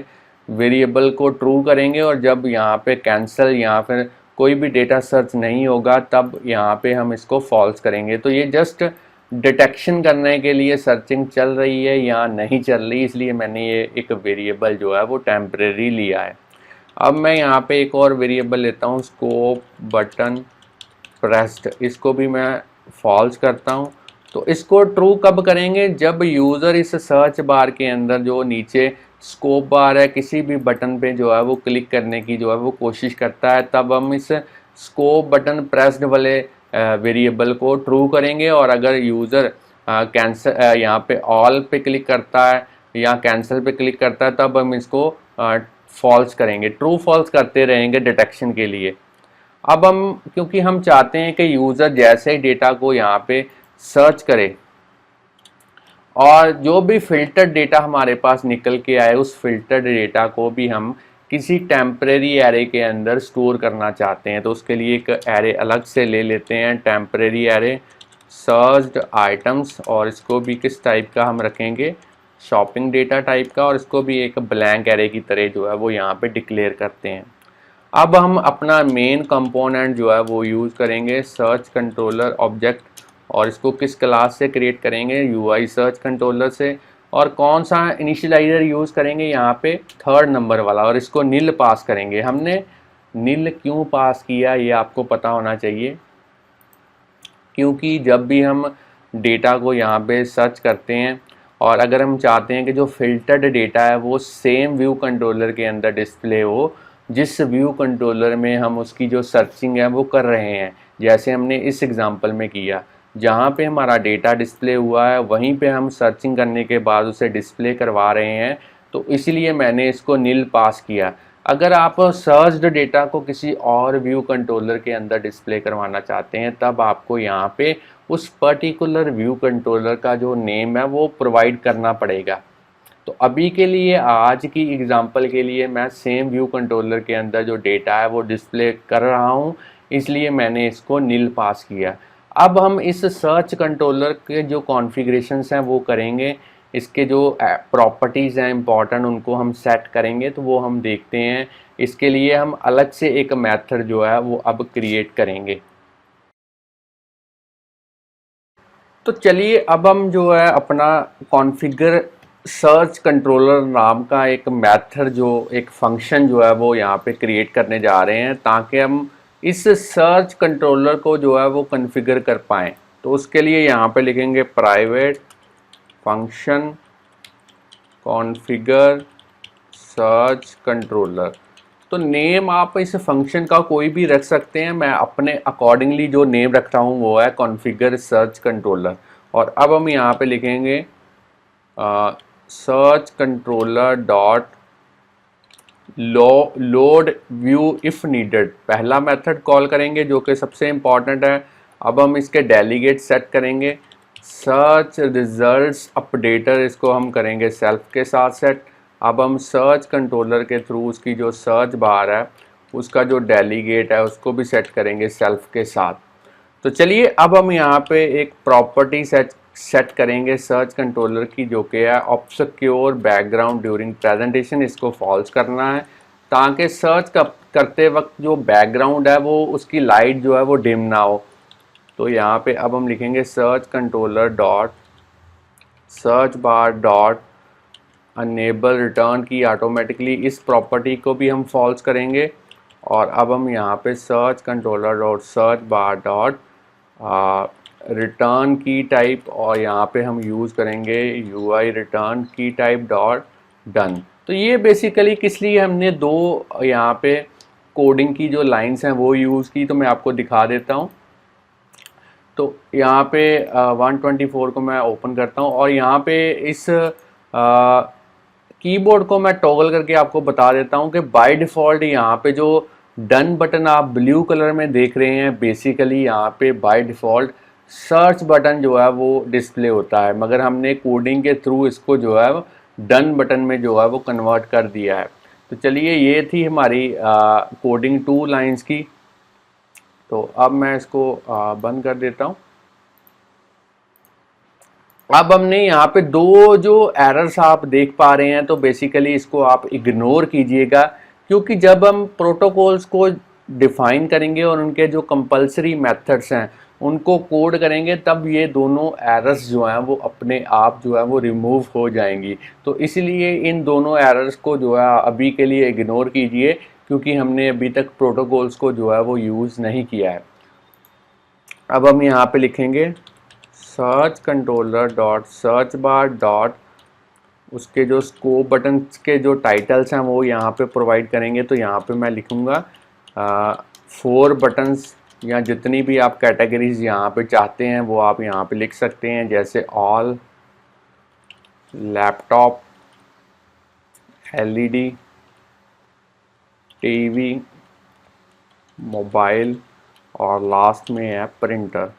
वेरिएबल को ट्रू करेंगे, और जब यहाँ पे कैंसिल या फिर कोई भी डेटा सर्च नहीं होगा तब यहाँ पे हम इसको फॉल्स करेंगे। तो ये जस्ट डिटेक्शन करने के लिए सर्चिंग चल रही है या नहीं चल रही, इसलिए मैंने ये एक वेरिएबल जो है वो टेम्परेरी लिया है। अब मैं यहाँ पे एक और वेरिएबल लेता हूँ स्कोप बटन प्रेस्ड, इसको भी मैं फॉल्स करता हूँ। तो इसको ट्रू कब करेंगे? जब यूज़र इस सर्च बार के अंदर जो नीचे स्कोप बार है किसी भी बटन पे जो है वो क्लिक करने की जो है वो कोशिश करता है, तब हम इस स्कोप बटन प्रेस्ड वाले वेरिएबल को ट्रू करेंगे। और अगर यूज़र कैंसिल यहाँ पे ऑल पे क्लिक करता है या कैंसिल पे क्लिक करता है तब हम इसको फॉल्स करेंगे, ट्रू फॉल्स करते रहेंगे डिटेक्शन के लिए। अब हम क्योंकि हम चाहते हैं कि यूज़र जैसे ही डेटा को यहाँ पे सर्च करे और जो भी फिल्टर्ड डेटा हमारे पास निकल के आए उस फिल्टर्ड डेटा को भी हम किसी टेम्परेरी एरे के अंदर स्टोर करना चाहते हैं। तो उसके लिए एक एरे अलग से ले लेते हैं, टेम्परेरी एरे सर्च्ड आइटम्स, और इसको भी किस टाइप का हम रखेंगे? शॉपिंग डेटा टाइप का, और इसको भी एक ब्लैंक एरे की तरह जो है वो यहाँ पे डिक्लेयर करते हैं। अब हम अपना मेन कंपोनेंट जो है वो यूज़ करेंगे सर्च कंट्रोलर ऑब्जेक्ट, और इसको किस क्लास से क्रिएट करेंगे? यूआई सर्च कंट्रोलर से। और कौन सा इनिशियलाइजर यूज़ करेंगे? यहाँ पे 3rd नंबर वाला, और इसको नील पास करेंगे। हमने नील क्यों पास किया ये आपको पता होना चाहिए, क्योंकि जब भी हम डेटा को यहाँ पे सर्च करते हैं और अगर हम चाहते हैं कि जो फिल्टर्ड डेटा है वो सेम व्यू कंट्रोलर के अंदर डिस्प्ले हो, जिस व्यू कंट्रोलर में हम उसकी जो सर्चिंग है वो कर रहे हैं। जैसे हमने इस एग्जांपल में किया, जहाँ पे हमारा डेटा डिस्प्ले हुआ है वहीं पे हम सर्चिंग करने के बाद उसे डिस्प्ले करवा रहे हैं, तो इसलिए मैंने इसको नील पास किया। अगर आप सर्च्ड डेटा को किसी और व्यू कंट्रोलर के अंदर डिस्प्ले करवाना चाहते हैं, तब आपको यहाँ पे उस पर्टिकुलर व्यू कंट्रोलर का जो नेम है वो प्रोवाइड करना पड़ेगा। तो अभी के लिए, आज की एग्जांपल के लिए, मैं सेम व्यू कंट्रोलर के अंदर जो डेटा है वो डिस्प्ले कर रहा हूँ, इसलिए मैंने इसको नील पास किया। अब हम इस सर्च कंट्रोलर के जो कॉन्फ़िगरेशंस हैं वो करेंगे, इसके जो प्रॉपर्टीज़ हैं इंपॉर्टेंट उनको हम सेट करेंगे, तो वो हम देखते हैं। इसके लिए हम अलग से एक मेथड जो है वो अब क्रिएट करेंगे। तो चलिए अब हम जो है अपना कॉन्फ़िगर सर्च कंट्रोलर नाम का एक मेथड, जो एक फंक्शन जो है वो यहाँ पे क्रिएट करने जा रहे हैं, ताकि हम इस सर्च कंट्रोलर को जो है वो कॉन्फ़िगर कर पाएँ। तो उसके लिए यहाँ पे लिखेंगे private function configure search controller. तो नेम आप इस फंक्शन का कोई भी रख सकते हैं, मैं अपने अकॉर्डिंगली जो नेम रख रहा हूँ वो है कॉन्फ़िगर सर्च कंट्रोलर। और अब हम यहाँ पे लिखेंगे search controller dot load view if needed. पहला मेथड कॉल करेंगे जो कि सबसे इम्पॉर्टेंट है। अब हम इसके डेलीगेट सेट करेंगे। सर्च रिजल्ट्स अपडेटर, इसको हम करेंगे सेल्फ के साथ सेट। अब हम सर्च कंट्रोलर के थ्रू उसकी जो सर्च बार है उसका जो डेलीगेट है उसको भी सेट करेंगे सेल्फ के साथ। तो चलिए अब हम यहाँ पे एक प्रॉपर्टी सेट करेंगे सर्च कंट्रोलर की, जो कि है ऑब्सक्योर बैकग्राउंड ड्यूरिंग प्रेजेंटेशन। इसको फॉल्स करना है ताकि सर्च करते वक्त जो बैकग्राउंड है वो उसकी लाइट जो है वो डिम ना हो। तो यहाँ पे अब हम लिखेंगे search controller dot search bar dot enable return key automatically, इस प्रॉपर्टी को भी हम फॉल्स करेंगे। और अब हम यहाँ पे search controller dot search bar dot return की टाइप, और यहाँ पे हम यूज़ करेंगे यूआई रिटर्न की टाइप डॉट डन। तो ये बेसिकली किस लिए हमने दो यहाँ पे कोडिंग की जो लाइंस हैं वो यूज़ की, तो मैं आपको दिखा देता हूँ। तो यहाँ पे 124 को मैं ओपन करता हूँ और यहाँ पे इस कीबोर्ड को मैं टॉगल करके आपको बता देता हूँ कि बाय डिफ़ॉल्ट यहाँ पे जो डन बटन आप ब्लू कलर में देख रहे हैं, बेसिकली यहाँ पे बाय डिफ़ॉल्ट सर्च बटन जो है वो डिस्प्ले होता है, मगर हमने कोडिंग के थ्रू इसको जो है डन बटन में जो है वो कन्वर्ट कर दिया है। तो चलिए, ये थी हमारी कोडिंग 2 लाइंस की। तो अब मैं इसको बंद कर देता हूँ। अब हमने यहाँ पे दो जो एरर्स आप देख पा रहे हैं, तो बेसिकली इसको आप इग्नोर कीजिएगा, क्योंकि जब हम प्रोटोकॉल्स को डिफाइन करेंगे और उनके जो कंपलसरी मेथड्स हैं उनको कोड करेंगे, तब ये दोनों एरर्स जो हैं वो अपने आप जो है वो रिमूव हो जाएंगी। तो इसलिए इन दोनों एरर्स को जो है अभी के लिए इग्नोर कीजिए, क्योंकि हमने अभी तक प्रोटोकॉल्स को जो है वो यूज़ नहीं किया है। अब हम यहाँ पे लिखेंगे search controller dot search bar dot, उसके जो स्कोप बटन के जो टाइटल्स हैं वो यहाँ पे प्रोवाइड करेंगे। तो यहाँ पे मैं लिखूँगा 4 बटन्स, या जितनी भी आप कैटेगरीज यहाँ पे चाहते हैं वो आप यहाँ पे लिख सकते हैं, जैसे all, laptop, LED, TV, mobile, और लास्ट में है प्रिंटर।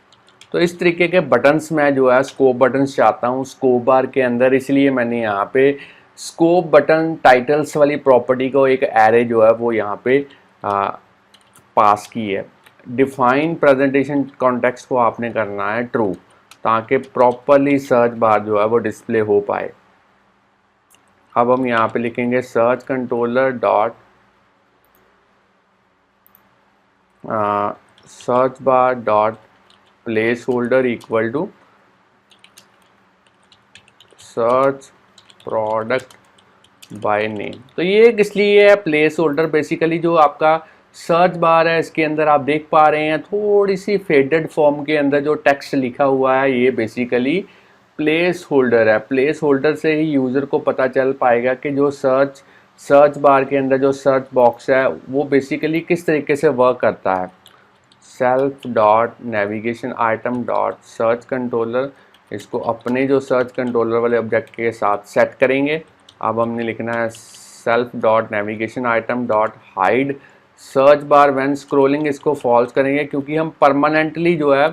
तो इस तरीके के बटन्स मैं जो है स्कोप बटन्स चाहता हूँ स्कोप बार के अंदर, इसलिए मैंने यहाँ पे स्कोप बटन टाइटल्स वाली प्रॉपर्टी को एक एरे जो है वो यहाँ पे पास की है। डिफाइन प्रेजेंटेशन कॉन्टेक्स्ट को आपने करना है ट्रू, ताकि प्रॉपरली सर्च बार जो है वो डिस्प्ले हो पाए। अब हम यहाँ पे लिखेंगे search controller dot search bar dot placeholder equal to search product by name. तो ये इसलिए है प्लेस होल्डर, बेसिकली जो आपका सर्च बार है इसके अंदर आप देख पा रहे हैं थोड़ी सी फेडेड फॉर्म के अंदर जो टेक्स्ट लिखा हुआ है, ये बेसिकली प्लेस होल्डर है। प्लेस होल्डर से ही यूज़र को पता चल पाएगा कि जो सर्च सर्च बार के अंदर जो सर्च बॉक्स है वो बेसिकली किस तरीके से वर्क करता है। Self dot navigation item dot search controller, इसको अपने जो सर्च कंट्रोलर वाले ऑब्जेक्ट के साथ सेट करेंगे। अब हमने लिखना है self dot navigation item dot hide search bar when scrolling, इसको फॉल्स करेंगे क्योंकि हम परमानेंटली जो है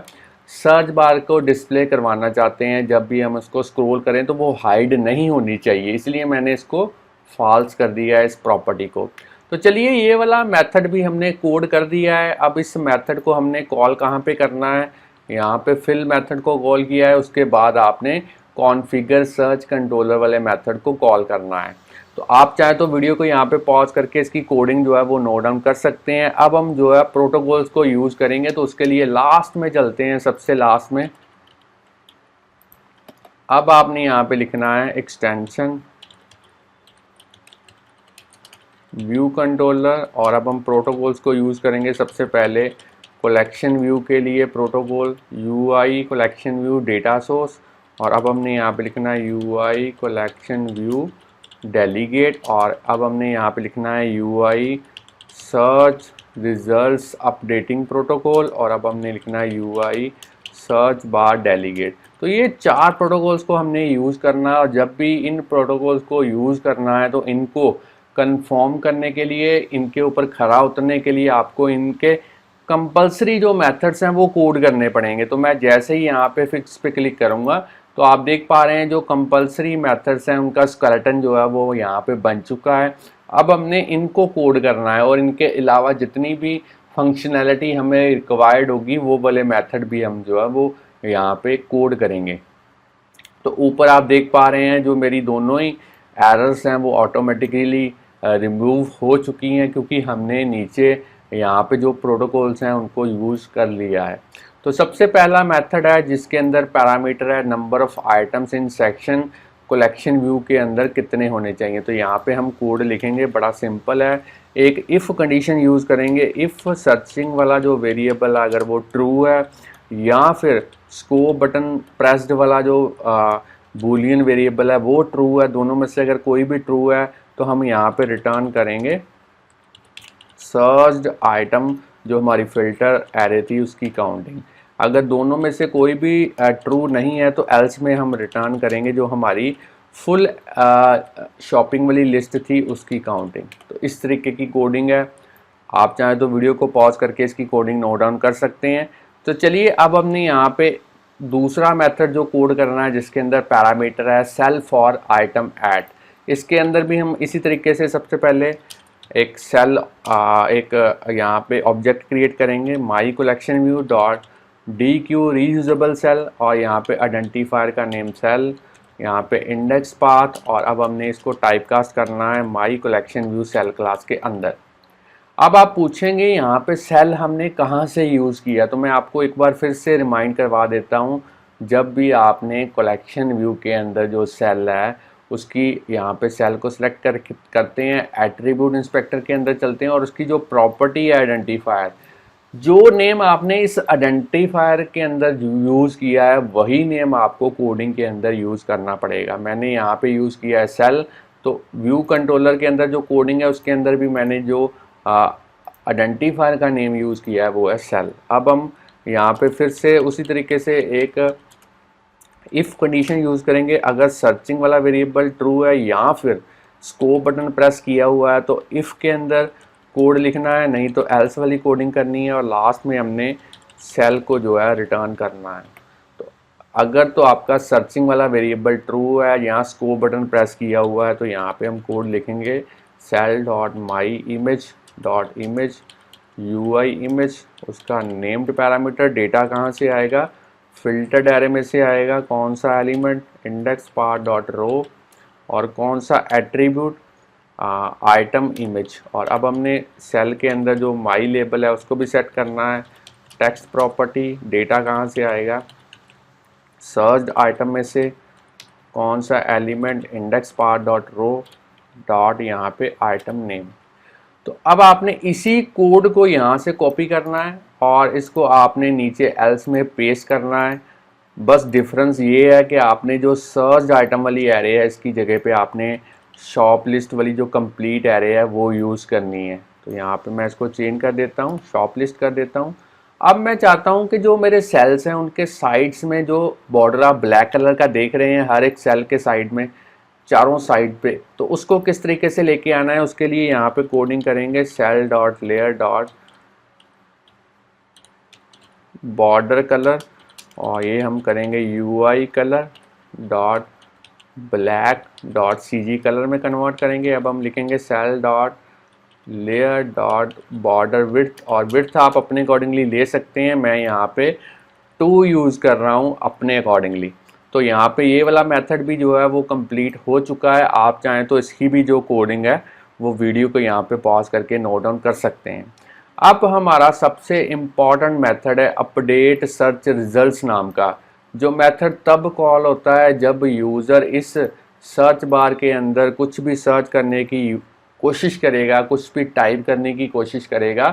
सर्च बार को डिस्प्ले करवाना चाहते हैं। जब भी हम उसको स्क्रॉल करें तो वो हाइड नहीं होनी चाहिए, इसलिए मैंने इसको फॉल्स कर दिया है इस प्रॉपर्टी को। तो चलिए ये वाला मेथड भी हमने कोड कर दिया है। अब इस मेथड को हमने कॉल कहाँ पे करना है, यहाँ पे फिल मेथड को कॉल किया है, उसके बाद आपने कॉन्फ़िगर सर्च कंट्रोलर वाले मेथड को कॉल करना है। तो आप चाहे तो वीडियो को यहाँ पे पॉज करके इसकी कोडिंग जो है वो नोट डाउन कर सकते हैं। अब हम जो है प्रोटोकॉल्स को यूज़ करेंगे, तो उसके लिए लास्ट में चलते हैं, सबसे लास्ट में। अब आपने यहाँ पे लिखना है एक्सटेंशन व्यू कंट्रोलर, और अब हम प्रोटोकॉल्स को यूज़ करेंगे। सबसे पहले कलेक्शन व्यू के लिए protocol UI collection view data source, और अब हमने यहाँ पे लिखना है UI कलेक्शन व्यू डेलीगेट, और अब हमने यहाँ पे लिखना है UI search results updating protocol, और अब हमने लिखना है UI सर्च बार डेलीगेट। तो ये 4 प्रोटोकॉल्स को हमने यूज़ करना है, और जब भी इन प्रोटोकॉल्स को यूज़ करना है तो इनको कंफर्म करने के लिए, इनके ऊपर खरा उतरने के लिए आपको इनके कंपलसरी जो मेथड्स हैं वो कोड करने पड़ेंगे। तो मैं जैसे ही यहाँ पे फिक्स पे क्लिक करूँगा तो आप देख पा रहे हैं जो कंपलसरी मेथड्स हैं उनका स्केलेटन जो है वो यहाँ पे बन चुका है। अब हमने इनको कोड करना है, और इनके अलावा जितनी भी फंक्शनैलिटी हमें रिक्वायर्ड होगी वो वाले मेथड भी हम जो है वो यहाँ पे कोड करेंगे। तो ऊपर आप देख पा रहे हैं जो मेरी दोनों ही एरर्स हैं वो ऑटोमेटिकली रिमूव हो चुकी हैं, क्योंकि हमने नीचे यहाँ पे जो प्रोटोकॉल्स हैं उनको यूज़ कर लिया है। तो सबसे पहला मेथड है जिसके अंदर पैरामीटर है number of items in section collection view के अंदर कितने होने चाहिए। तो यहाँ पे हम कोड लिखेंगे, बड़ा सिंपल है। एक इफ़ कंडीशन यूज़ करेंगे, इफ़ सर्चिंग वाला जो वेरिएबल अगर वो ट्रू है, या फिर स्कोप बटन प्रेस्ड वाला जो बूलियन वेरिएबल है वो ट्रू है, दोनों में से अगर कोई भी ट्रू है तो हम यहाँ पे रिटर्न करेंगे सर्च्ड आइटम, जो हमारी फिल्टर एरे थी उसकी काउंटिंग। अगर दोनों में से कोई भी ट्रू नहीं है तो एल्स में हम रिटर्न करेंगे जो हमारी फुल शॉपिंग वाली लिस्ट थी उसकी काउंटिंग। तो इस तरीके की कोडिंग है। आप चाहें तो वीडियो को पॉज करके इसकी कोडिंग नोट डाउन कर सकते हैं। तो चलिए अब हमने यहाँ पे दूसरा मेथड जो कोड करना है जिसके अंदर पैरामीटर है सेल फॉर आइटम एट। इसके अंदर भी हम इसी तरीके से सबसे पहले एक सेल एक यहाँ पे ऑब्जेक्ट क्रिएट करेंगे, my collection view dot DQ reusable cell, और यहाँ पे आइडेंटिफायर का नेम सेल, यहाँ पे इंडेक्स पाथ, और अब हमने इसको टाइपकास्ट करना है my collection view cell class के अंदर। अब आप पूछेंगे यहाँ पे सेल हमने कहाँ से यूज़ किया, तो मैं आपको एक बार फिर से रिमाइंड करवा देता हूँ। जब भी आपने कलेक्शन व्यू के अंदर जो सेल है उसकी यहाँ पे सेल को सिलेक्ट करते हैं, एट्रीब्यूट इंस्पेक्टर के अंदर चलते हैं, और उसकी जो प्रॉपर्टी है आइडेंटिफायर, जो नेम आपने इस आइडेंटिफायर के अंदर यूज़ किया है वही नेम आपको कोडिंग के अंदर यूज़ करना पड़ेगा। मैंने यहाँ पे यूज़ किया है सेल, तो व्यू कंट्रोलर के अंदर जो कोडिंग है उसके अंदर भी मैंने जो आइडेंटिफायर का नेम यूज़ किया है वो है सेल। अब हम यहाँ पे फिर से उसी तरीके से एक इफ़ कंडीशन यूज़ करेंगे। अगर सर्चिंग वाला वेरिएबल ट्रू है या फिर स्कोप बटन प्रेस किया हुआ है तो इफ़ के अंदर कोड लिखना है, नहीं तो एल्स वाली कोडिंग करनी है, और लास्ट में हमने सेल को जो है रिटर्न करना है। तो अगर तो आपका सर्चिंग वाला वेरिएबल ट्रू है, यहाँ स्कोप बटन प्रेस किया हुआ है, तो यहाँ पे हम कोड लिखेंगे cell dot my image dot image UI image, उसका नेम्ड पैरामीटर डेटा कहाँ से आएगा, फिल्टर्ड एरे में से आएगा, कौन सा element index path dot row, और कौन सा एट्रीब्यूट आइटम इमेज। और अब हमने सेल के अंदर जो माई लेबल है उसको भी सेट करना है, टेक्स्ट प्रॉपर्टी डेटा कहाँ से आएगा, सर्च्ड आइटम में से कौन सा element index path dot row dot यहाँ पे आइटम नेम। तो अब आपने इसी कोड को यहाँ से कॉपी करना है और इसको आपने नीचे एल्स में पेस्ट करना है। बस डिफरेंस ये है कि आपने जो सर्च आइटम वाली एरे है इसकी जगह पे आपने शॉप लिस्ट वाली जो कंप्लीट एरे है वो यूज़ करनी है। तो यहाँ पे मैं इसको चेंज कर देता हूँ, शॉप लिस्ट कर देता हूँ। अब मैं चाहता हूँ कि जो मेरे सेल्स हैं उनके साइड्स में जो बॉर्डर आप ब्लैक कलर का देख रहे हैं हर एक सेल के साइड में, चारों साइड पे, तो उसको किस तरीके से लेके आना है, उसके लिए यहाँ पे कोडिंग करेंगे cell dot layer dot border colour, और ये हम करेंगे UI colour dot black dot CG colour में कन्वर्ट करेंगे। अब हम लिखेंगे cell dot layer dot border width, और विड्थ आप अपने अकॉर्डिंगली ले सकते हैं, मैं यहाँ पे 2 यूज़ कर रहा हूँ अपने अकॉर्डिंगली। तो यहाँ पे ये वाला मेथड भी जो है वो कंप्लीट हो चुका है। आप चाहें तो इसकी भी जो कोडिंग है वो वीडियो को यहाँ पे पॉज करके नोट डाउन कर सकते हैं। अब हमारा सबसे इम्पॉर्टेंट मेथड है अपडेट सर्च रिजल्ट्स नाम का। जो मेथड तब कॉल होता है जब यूज़र इस सर्च बार के अंदर कुछ भी सर्च करने की कोशिश करेगा, कुछ भी टाइप करने की कोशिश करेगा,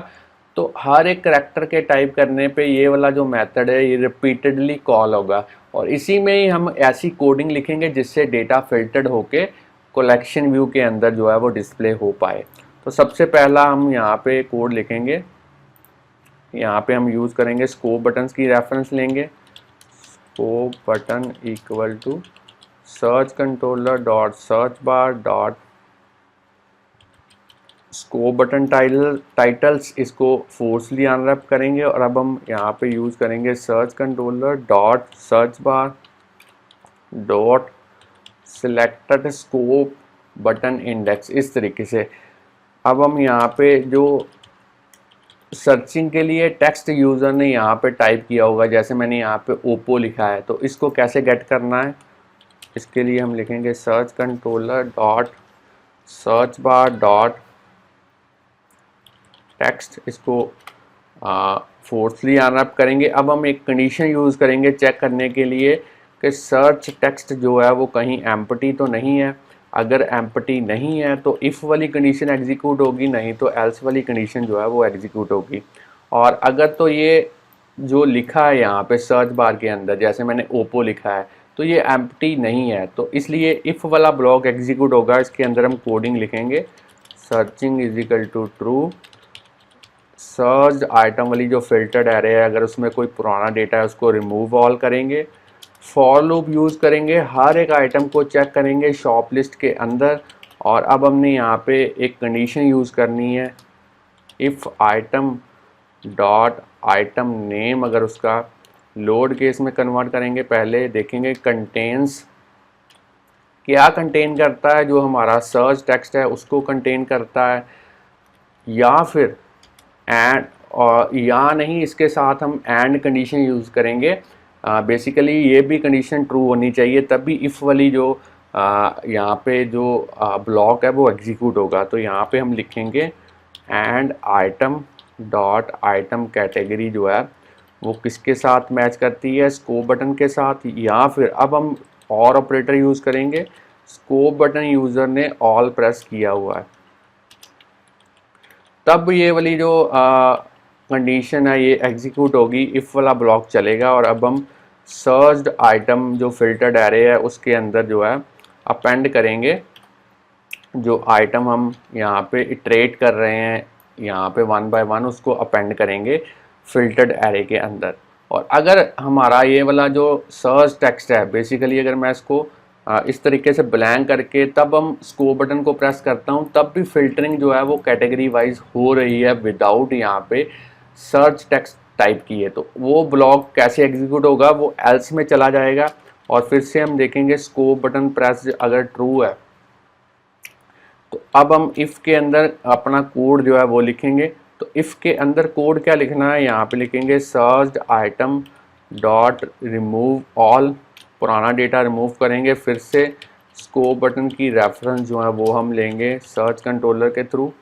तो हर एक करैक्टर के टाइप करने पे ये वाला जो मेथड है ये रिपीटेडली कॉल होगा, और इसी में ही हम ऐसी कोडिंग लिखेंगे जिससे डेटा फिल्टर्ड होके कलेक्शन व्यू के अंदर जो है वो डिस्प्ले हो पाए। तो सबसे पहला हम यहाँ पे कोड लिखेंगे, यहाँ पे हम यूज़ करेंगे स्कोप बटन्स की रेफरेंस लेंगे। Scope button equal to search controller dot search bar dot scope button titles, इसको फोर्सली अनरैप करेंगे। और अब हम यहाँ पे यूज़ करेंगे search controller dot search bar dot selected scope button index, इस तरीके से। अब हम यहाँ पे जो सर्चिंग के लिए टेक्स्ट यूज़र ने यहाँ पे टाइप किया होगा, जैसे मैंने यहाँ पे ओप्पो लिखा है, तो इसको कैसे गेट करना है, इसके लिए हम लिखेंगे search controller dot search bar dot text, इसको फोर्सली अनरैप करेंगे। अब हम एक कंडीशन यूज़ करेंगे चेक करने के लिए कि सर्च टेक्स्ट जो है वो कहीं एम्प्टी तो नहीं है। अगर एम्प्टी नहीं है तो इफ़ वाली कंडीशन एग्जीक्यूट होगी, नहीं तो एल्स वाली कंडीशन जो है वो एग्जीक्यूट होगी। और अगर तो ये जो लिखा है यहाँ पे सर्च बार के अंदर, जैसे मैंने ओप्पो लिखा है, तो ये एम्प्टी नहीं है, तो इसलिए इफ़ वाला ब्लॉक एग्जीक्यूट होगा। इसके अंदर हम कोडिंग लिखेंगे searching is equal to true, search item वाली जो फिल्टर्ड एरे है अगर उसमें कोई पुराना डेटा है उसको रिमूव ऑल करेंगे। फॉर लूप यूज़ करेंगे, हर एक आइटम को चेक करेंगे शॉप लिस्ट के अंदर। और अब हमने यहाँ पे एक कंडीशन यूज़ करनी है, if item dot item name, अगर उसका लोड केस में कन्वर्ट करेंगे, पहले देखेंगे कंटेन्स क्या कंटेन करता है, जो हमारा सर्च टेक्स्ट है उसको कंटेन करता है, या फिर एंड, और या नहीं इसके साथ हम एंड कंडीशन यूज़ करेंगे। बेसिकली ये भी कंडीशन ट्रू होनी चाहिए, तभी इफ़ वाली जो यहाँ पे जो ब्लॉक है वो एग्जीक्यूट होगा। तो यहाँ पे हम लिखेंगे and item dot item category जो है वो किसके साथ मैच करती है, स्कोप बटन के साथ। या फिर अब हम और ऑपरेटर यूज़ करेंगे, स्कोप बटन यूज़र ने ऑल प्रेस किया हुआ है, तब ये वाली जो कंडीशन है ये एग्जीक्यूट होगी, इफ़ वाला ब्लॉक चलेगा। और अब हम सर्च्ड आइटम जो फिल्टर्ड एरे है उसके अंदर जो है अपेंड करेंगे जो आइटम हम यहाँ पे इटरेट कर रहे हैं, यहाँ पे 1 बाय 1 उसको अपेंड करेंगे फिल्टर्ड एरे के अंदर। और अगर हमारा ये वाला जो सर्च टेक्स्ट है, बेसिकली अगर मैं इसको इस तरीके से ब्लैंक करके तब हम स्कोप बटन को प्रेस करता हूँ, तब भी फिल्टरिंग जो है वो कैटेगरी वाइज हो रही है विदाउट यहाँ पे सर्च टेक्स्ट टाइप किए। तो वो ब्लॉक कैसे एग्जीक्यूट होगा, वो एल्स में चला जाएगा। और फिर से हम देखेंगे स्कोप बटन प्रेस अगर ट्रू है, तो अब हम इफ़ के अंदर अपना कोड जो है वो लिखेंगे। तो इफ़ के अंदर कोड क्या लिखना है, यहाँ पे लिखेंगे searched item dot remove all, पुराना डेटा रिमूव करेंगे। फिर से स्कोप बटन की रेफरेंस जो है वो हम लेंगे सर्च कंट्रोलर के through,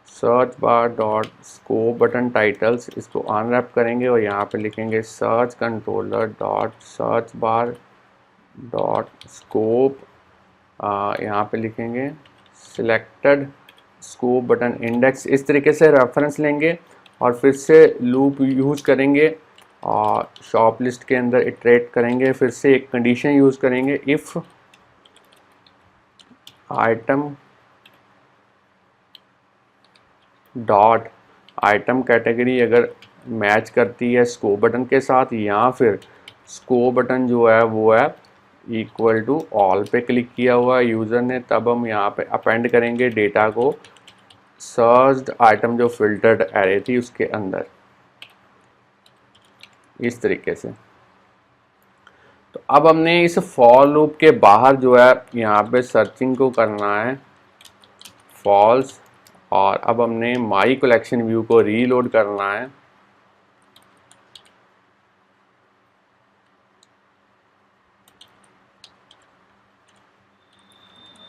search bar dot scope button titles, इसको अनरैप करेंगे और यहाँ पे लिखेंगे search controller dot search bar dot scope, यहाँ पे लिखेंगे सिलेक्टेड स्कोप बटन इंडेक्स। इस तरीके से रेफरेंस लेंगे और फिर से लूप यूज़ करेंगे और शॉप लिस्ट के अंदर इटरेट करेंगे। फिर से एक कंडीशन यूज़ करेंगे, if item dot item category अगर मैच करती है स्कोप बटन के साथ, या फिर स्कोप बटन जो है वो है इक्वल टू ऑल पे क्लिक किया हुआ है यूज़र ने, तब हम यहाँ पे अपेंड करेंगे डेटा को सर्च्ड आइटम जो फिल्टर्ड एरे थी उसके अंदर, इस तरीके से। तो अब हमने इस फॉर लूप के बाहर जो है यहाँ पे सर्चिंग को करना है फॉल्स, और अब हमने माई कलेक्शन व्यू को रीलोड करना है।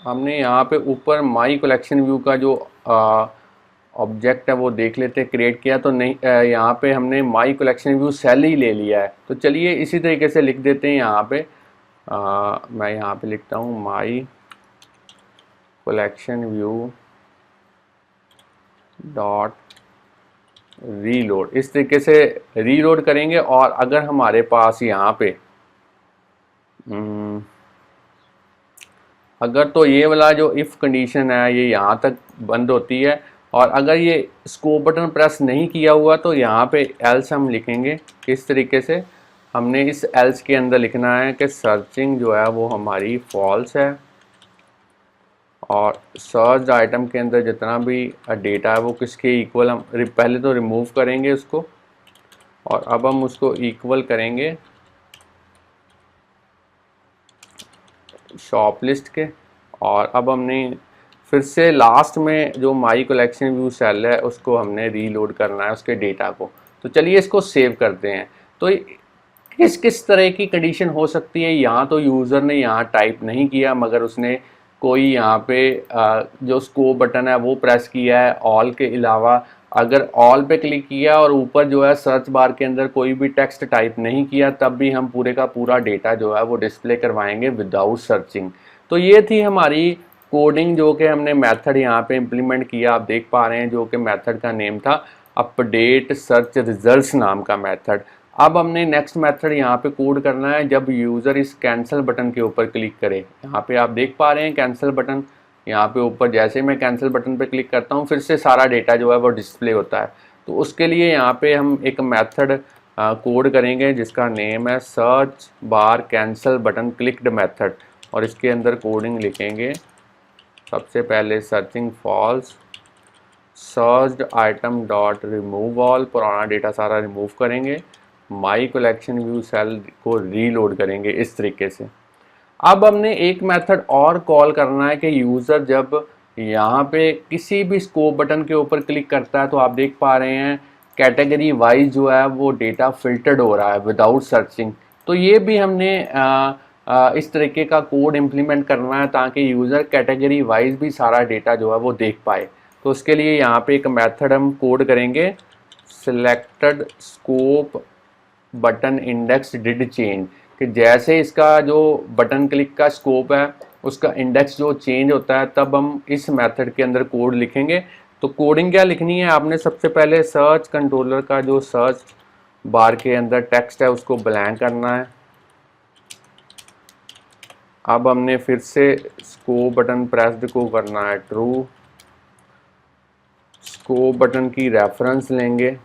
हमने यहाँ पे ऊपर माई कलेक्शन व्यू का जो ऑब्जेक्ट है वो देख लेते हैं, क्रिएट किया तो नहीं, यहाँ पे हमने माई कलेक्शन व्यू सेल ही ले लिया है। तो चलिए इसी तरीके से लिख देते हैं यहाँ पे, मैं यहाँ पे लिखता हूँ my collection view dot reload, इस तरीके से रीलोड करेंगे। और अगर हमारे पास यहाँ पे अगर तो ये वाला जो इफ़ कंडीशन है ये यहाँ तक बंद होती है, और अगर ये स्कोप बटन प्रेस नहीं किया हुआ तो यहाँ पे एल्स हम लिखेंगे। किस तरीके से हमने इस एल्स के अंदर लिखना है कि सर्चिंग जो है वो हमारी फॉल्स है, और सर्च आइटम के अंदर जितना भी डेटा है वो किसके इक्वल, हम पहले तो रिमूव करेंगे उसको, और अब हम उसको इक्वल करेंगे शॉप लिस्ट के। और अब हमने फिर से लास्ट में जो माई कलेक्शन व्यू सेल है उसको हमने रीलोड करना है उसके डेटा को। तो चलिए इसको सेव करते हैं। तो किस किस तरह की कंडीशन हो सकती है, यहाँ तो यूज़र ने यहाँ टाइप नहीं किया मगर उसने कोई यहाँ पे जो स्कोप बटन है वो प्रेस किया है, ऑल के अलावा अगर ऑल पे क्लिक किया और ऊपर जो है सर्च बार के अंदर कोई भी टेक्स्ट टाइप नहीं किया, तब भी हम पूरे का पूरा डेटा जो है वो डिस्प्ले करवाएंगे विदाउट सर्चिंग। तो ये थी हमारी कोडिंग जो कि हमने मेथड यहाँ पे इम्प्लीमेंट किया, आप देख पा रहे हैं, जो कि मेथड का नेम था अपडेट सर्च रिजल्ट्स नाम का मेथड। अब हमने नेक्स्ट मेथड यहाँ पे कोड करना है जब यूज़र इस कैंसिल बटन के ऊपर क्लिक करे। यहाँ पे आप देख पा रहे हैं कैंसिल बटन, यहाँ पे ऊपर जैसे मैं कैंसिल बटन पे क्लिक करता हूँ फिर से सारा डेटा जो है वो डिस्प्ले होता है। तो उसके लिए यहाँ पे हम एक मेथड कोड करेंगे जिसका नेम है search bar cancel button clicked method, और इसके अंदर कोडिंग लिखेंगे सबसे पहले searching false searched item dot remove all, पुराना डेटा सारा रिमूव करेंगे, माई कलेक्शन व्यू सेल को रीलोड करेंगे इस तरीके से। अब हमने एक मेथड और कॉल करना है कि यूज़र जब यहाँ पे किसी भी स्कोप बटन के ऊपर क्लिक करता है तो आप देख पा रहे हैं कैटेगरी वाइज जो है वो डेटा फिल्टर्ड हो रहा है विदाउट सर्चिंग। तो ये भी हमने इस तरीके का कोड इम्प्लीमेंट करना है ताकि यूज़र कैटेगरी वाइज भी सारा डेटा जो है वो देख पाए। तो उसके लिए यहाँ पे एक मेथड हम कोड करेंगे selected scope button index did change, कि जैसे इसका जो बटन क्लिक का स्कोप है उसका इंडेक्स जो चेंज होता है तब हम इस मेथड के अंदर कोड लिखेंगे। तो कोडिंग क्या लिखनी है, आपने सबसे पहले सर्च कंट्रोलर का जो सर्च बार के अंदर टेक्स्ट है उसको ब्लैंक करना है। अब हमने फिर से स्कोप बटन प्रेस्ड को करना है ट्रू, स्कोप बटन की रेफरेंस लेंगे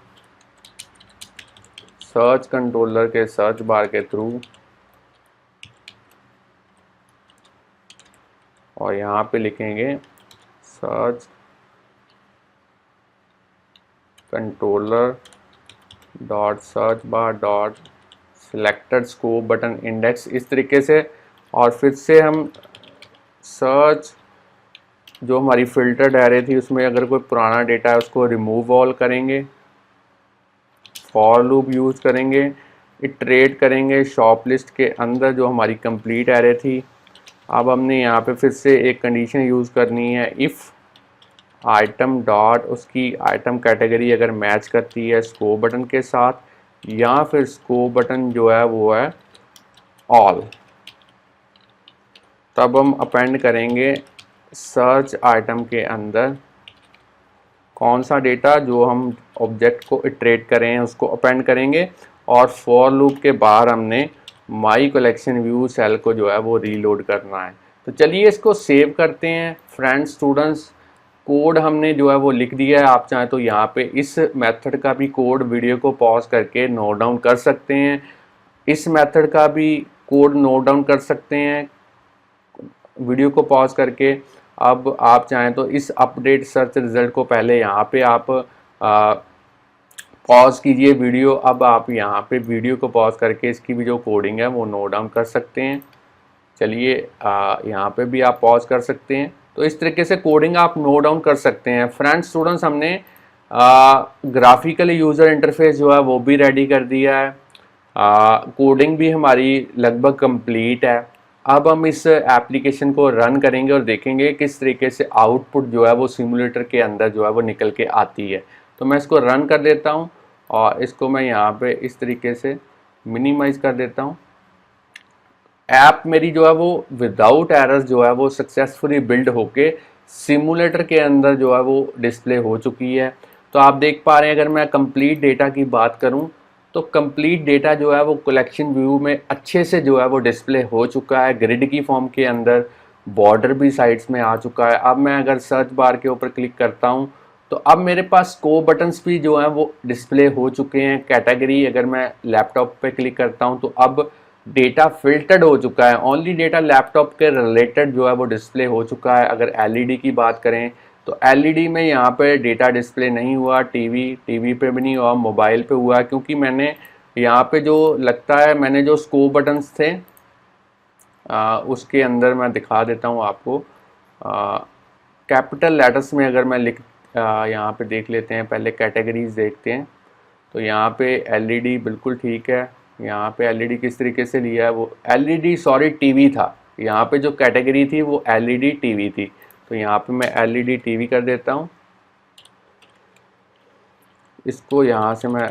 सर्च कंट्रोलर के सर्च बार के थ्रू, और यहाँ पे लिखेंगे search controller dot search bar dot selected scope button index, इस तरीके से। और फिर से हम सर्च जो हमारी फिल्टर्ड एरे थी उसमें अगर कोई पुराना डेटा है उसको रिमूव ऑल करेंगे, फॉर लूप यूज़ करेंगे, इटरेट करेंगे शॉप लिस्ट के अंदर जो हमारी कंप्लीट एरे थी। अब हमने यहाँ पे फिर से एक कंडीशन यूज़ करनी है इफ़ आइटम डॉट उसकी आइटम कैटेगरी अगर मैच करती है स्कोप बटन के साथ, या फिर स्कोप बटन जो है वो है ऑल, तब हम अपेंड करेंगे सर्च आइटम के अंदर कौन सा डेटा जो हम ऑब्जेक्ट को इटरेट करें उसको अपेंड करेंगे, और फॉर लूप के बाहर हमने माई कलेक्शन व्यू सेल को जो है वो रीलोड करना है। तो चलिए इसको सेव करते हैं। फ्रेंड्स स्टूडेंट्स, कोड हमने जो है वो लिख दिया है। आप चाहें तो यहाँ पे इस मेथड का भी कोड वीडियो को पॉज करके नोट डाउन कर सकते हैं, इस मेथड का भी कोड नोट डाउन कर सकते हैं वीडियो को पॉज करके। अब आप चाहें तो इस अपडेट सर्च रिजल्ट को पहले यहाँ पे आप पॉज कीजिए वीडियो। अब आप यहाँ पे वीडियो को पॉज करके इसकी भी जो कोडिंग है वो नोट डाउन कर सकते हैं। चलिए यहाँ पे भी आप पॉज कर सकते हैं। तो इस तरीके से कोडिंग आप नोट डाउन कर सकते हैं। फ्रेंड्स स्टूडेंट्स, हमने ग्राफिकल यूज़र इंटरफेस जो है वो भी रेडी कर दिया है। कोडिंग भी हमारी लगभग कंप्लीट है। अब हम इस एप्लीकेशन को रन करेंगे और देखेंगे किस तरीके से आउटपुट जो है वो सिमुलेटर के अंदर जो है वो निकल के आती है। तो मैं इसको रन कर देता हूँ और इसको मैं यहाँ पे इस तरीके से मिनिमाइज कर देता हूँ। ऐप मेरी जो है वो विदाउट एरर्स जो है वो सक्सेसफुली बिल्ड होके सिमुलेटर के अंदर जो है वो डिस्प्ले हो चुकी है। तो आप देख पा रहे हैं, अगर मैं कंप्लीट डेटा की बात करूं तो कंप्लीट डेटा जो है वो कलेक्शन व्यू में अच्छे से जो है वो डिस्प्ले हो चुका है। ग्रिड की फॉर्म के अंदर बॉर्डर भी साइड्स में आ चुका है। अब मैं अगर सर्च बार के ऊपर क्लिक करता हूं तो अब मेरे पास स्कोप बटन्स भी जो हैं वो डिस्प्ले हो चुके हैं। कैटेगरी अगर मैं लैपटॉप पे क्लिक करता हूं तो अब डेटा फिल्टर्ड हो चुका है। ओनली डेटा लैपटॉप के रिलेटेड जो है वो डिस्प्ले हो चुका है। अगर एलईडी की बात करें तो एलईडी में यहाँ पे डेटा डिस्प्ले नहीं हुआ, टीवी पे भी नहीं हुआ, मोबाइल पे हुआ, क्योंकि मैंने यहाँ पे जो लगता है मैंने जो स्कोप बटन्स थे उसके अंदर मैं दिखा देता हूँ आपको। कैपिटल लेटर्स में अगर मैं यहाँ पे देख लेते हैं, पहले कैटेगरीज देखते हैं। तो यहाँ पे एलईडी बिल्कुल ठीक है। यहाँ पे एलईडी किस तरीके से लिया है, वो एलईडी सॉरी टीवी था। यहाँ पे जो कैटेगरी थी वो एलईडी टीवी थी। तो यहाँ पे मैं एलईडी टीवी कर देता हूँ। इसको यहाँ से मैं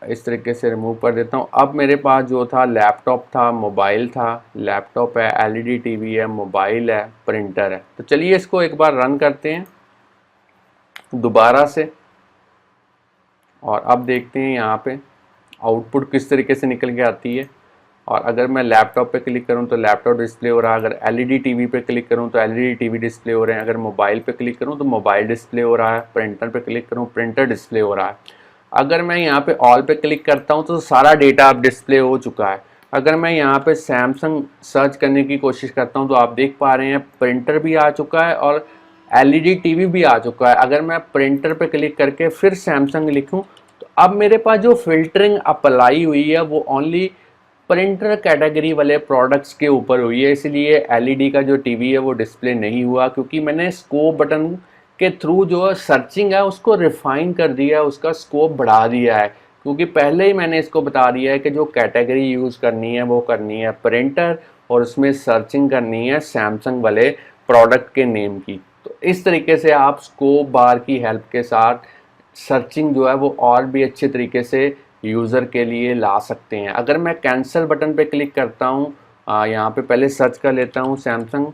इस तरीके से रिमूव कर देता हूँ। अब मेरे पास जो था लैपटॉप था, मोबाइल था, लैपटॉप है, एलईडी टीवी है, मोबाइल है, प्रिंटर है। तो चलिए इसको एक बार रन करते हैं दोबारा से और अब देखते हैं यहाँ पे आउटपुट किस तरीके से निकल के आती है। और अगर मैं लैपटॉप पे क्लिक करूँ तो लैपटॉप डिस्प्ले हो रहा है, अगर एलईडी टीवी पे क्लिक करूँ तो एलईडी टीवी डिस्प्ले हो रहे हैं, अगर मोबाइल पे क्लिक करूँ तो मोबाइल डिस्प्ले हो रहा है, प्रिंटर पे क्लिक करूँ प्रिंटर डिस्प्ले हो रहा है। अगर मैं यहाँ पे ऑल पे क्लिक करता हूँ तो सारा डेटा अब डिस्प्ले हो चुका है। अगर मैं यहाँ पे सैमसंग सर्च करने की कोशिश करता हूँ तो आप देख पा रहे हैं प्रिंटर भी आ चुका है और एलईडी टीवी भी आ चुका है। अगर मैं प्रिंटर पे क्लिक करके फिर सैमसंग लिखूँ तो अब मेरे पास जो फिल्टरिंग अप्लाई हुई है वो ओनली प्रिंटर कैटेगरी वाले प्रोडक्ट्स के ऊपर हुई है। इसलिए एलईडी का जो टीवी है वो डिस्प्ले नहीं हुआ, क्योंकि मैंने स्कोप बटन के थ्रू जो सर्चिंग है उसको रिफाइन कर दिया है, उसका स्कोप बढ़ा दिया है। क्योंकि पहले ही मैंने इसको बता दिया है कि जो कैटेगरी यूज़ करनी है वो करनी है प्रिंटर और उसमें सर्चिंग करनी है सैमसंग वाले प्रोडक्ट के नेम की। तो इस तरीके से आप स्कोप बार की हेल्प के साथ सर्चिंग जो है वो और भी अच्छे तरीके से यूज़र के लिए ला सकते हैं। अगर मैं कैंसिल बटन पे क्लिक करता हूँ, यहाँ पे पहले सर्च कर लेता हूँ सैमसंग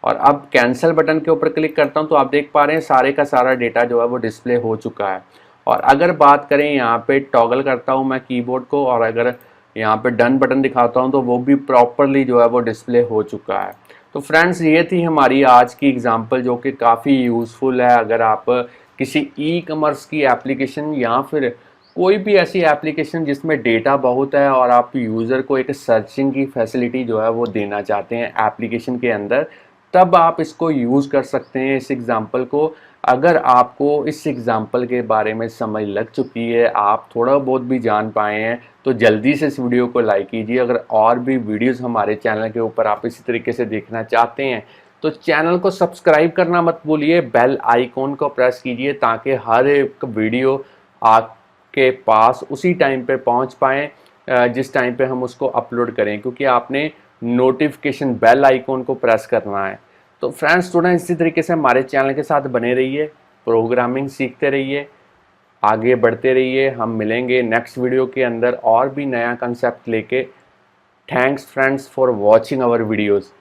और अब कैंसिल बटन के ऊपर क्लिक करता हूँ तो आप देख पा रहे हैं सारे का सारा डेटा जो है वो डिस्प्ले हो चुका है। और अगर बात करें यहाँ पे टॉगल करता हूँ मैं कीबोर्ड को और अगर यहाँ पे डन बटन दिखाता हूँ तो वो भी प्रॉपरली जो है वो डिस्प्ले हो चुका है। तो फ्रेंड्स, ये थी हमारी आज की एग्जांपल जो कि काफ़ी यूज़फुल है। अगर आप किसी ई कॉमर्स की एप्लीकेशन या फिर कोई भी ऐसी एप्लीकेशन जिसमें डेटा बहुत है और आप यूज़र को एक सर्चिंग की फैसिलिटी जो है वो देना चाहते हैं एप्लीकेशन के अंदर, तब आप इसको यूज़ कर सकते हैं इस एग्ज़ाम्पल को। अगर आपको इस एग्ज़ाम्पल के बारे में समझ लग चुकी है, आप थोड़ा बहुत भी जान पाए हैं, तो जल्दी से इस वीडियो को लाइक कीजिए। अगर और भी वीडियोस हमारे चैनल के ऊपर आप इसी तरीके से देखना चाहते हैं तो चैनल को सब्सक्राइब करना मत भूलिए, बेल आइकॉन को प्रेस कीजिए ताकि हर एक वीडियो आपके पास उसी टाइम पे पहुंच पाएँ जिस टाइम पे हम उसको अपलोड करें, क्योंकि आपने नोटिफिकेशन बेल आइकॉन को प्रेस करना है। तो फ्रेंड्स स्टूडेंट्स, इसी तरीके से हमारे चैनल के साथ बने रहिए, प्रोग्रामिंग सीखते रहिए, आगे बढ़ते रहिए। हम मिलेंगे नेक्स्ट वीडियो के अंदर और भी नया कंसेप्ट लेके। Thanks friends for watching our videos.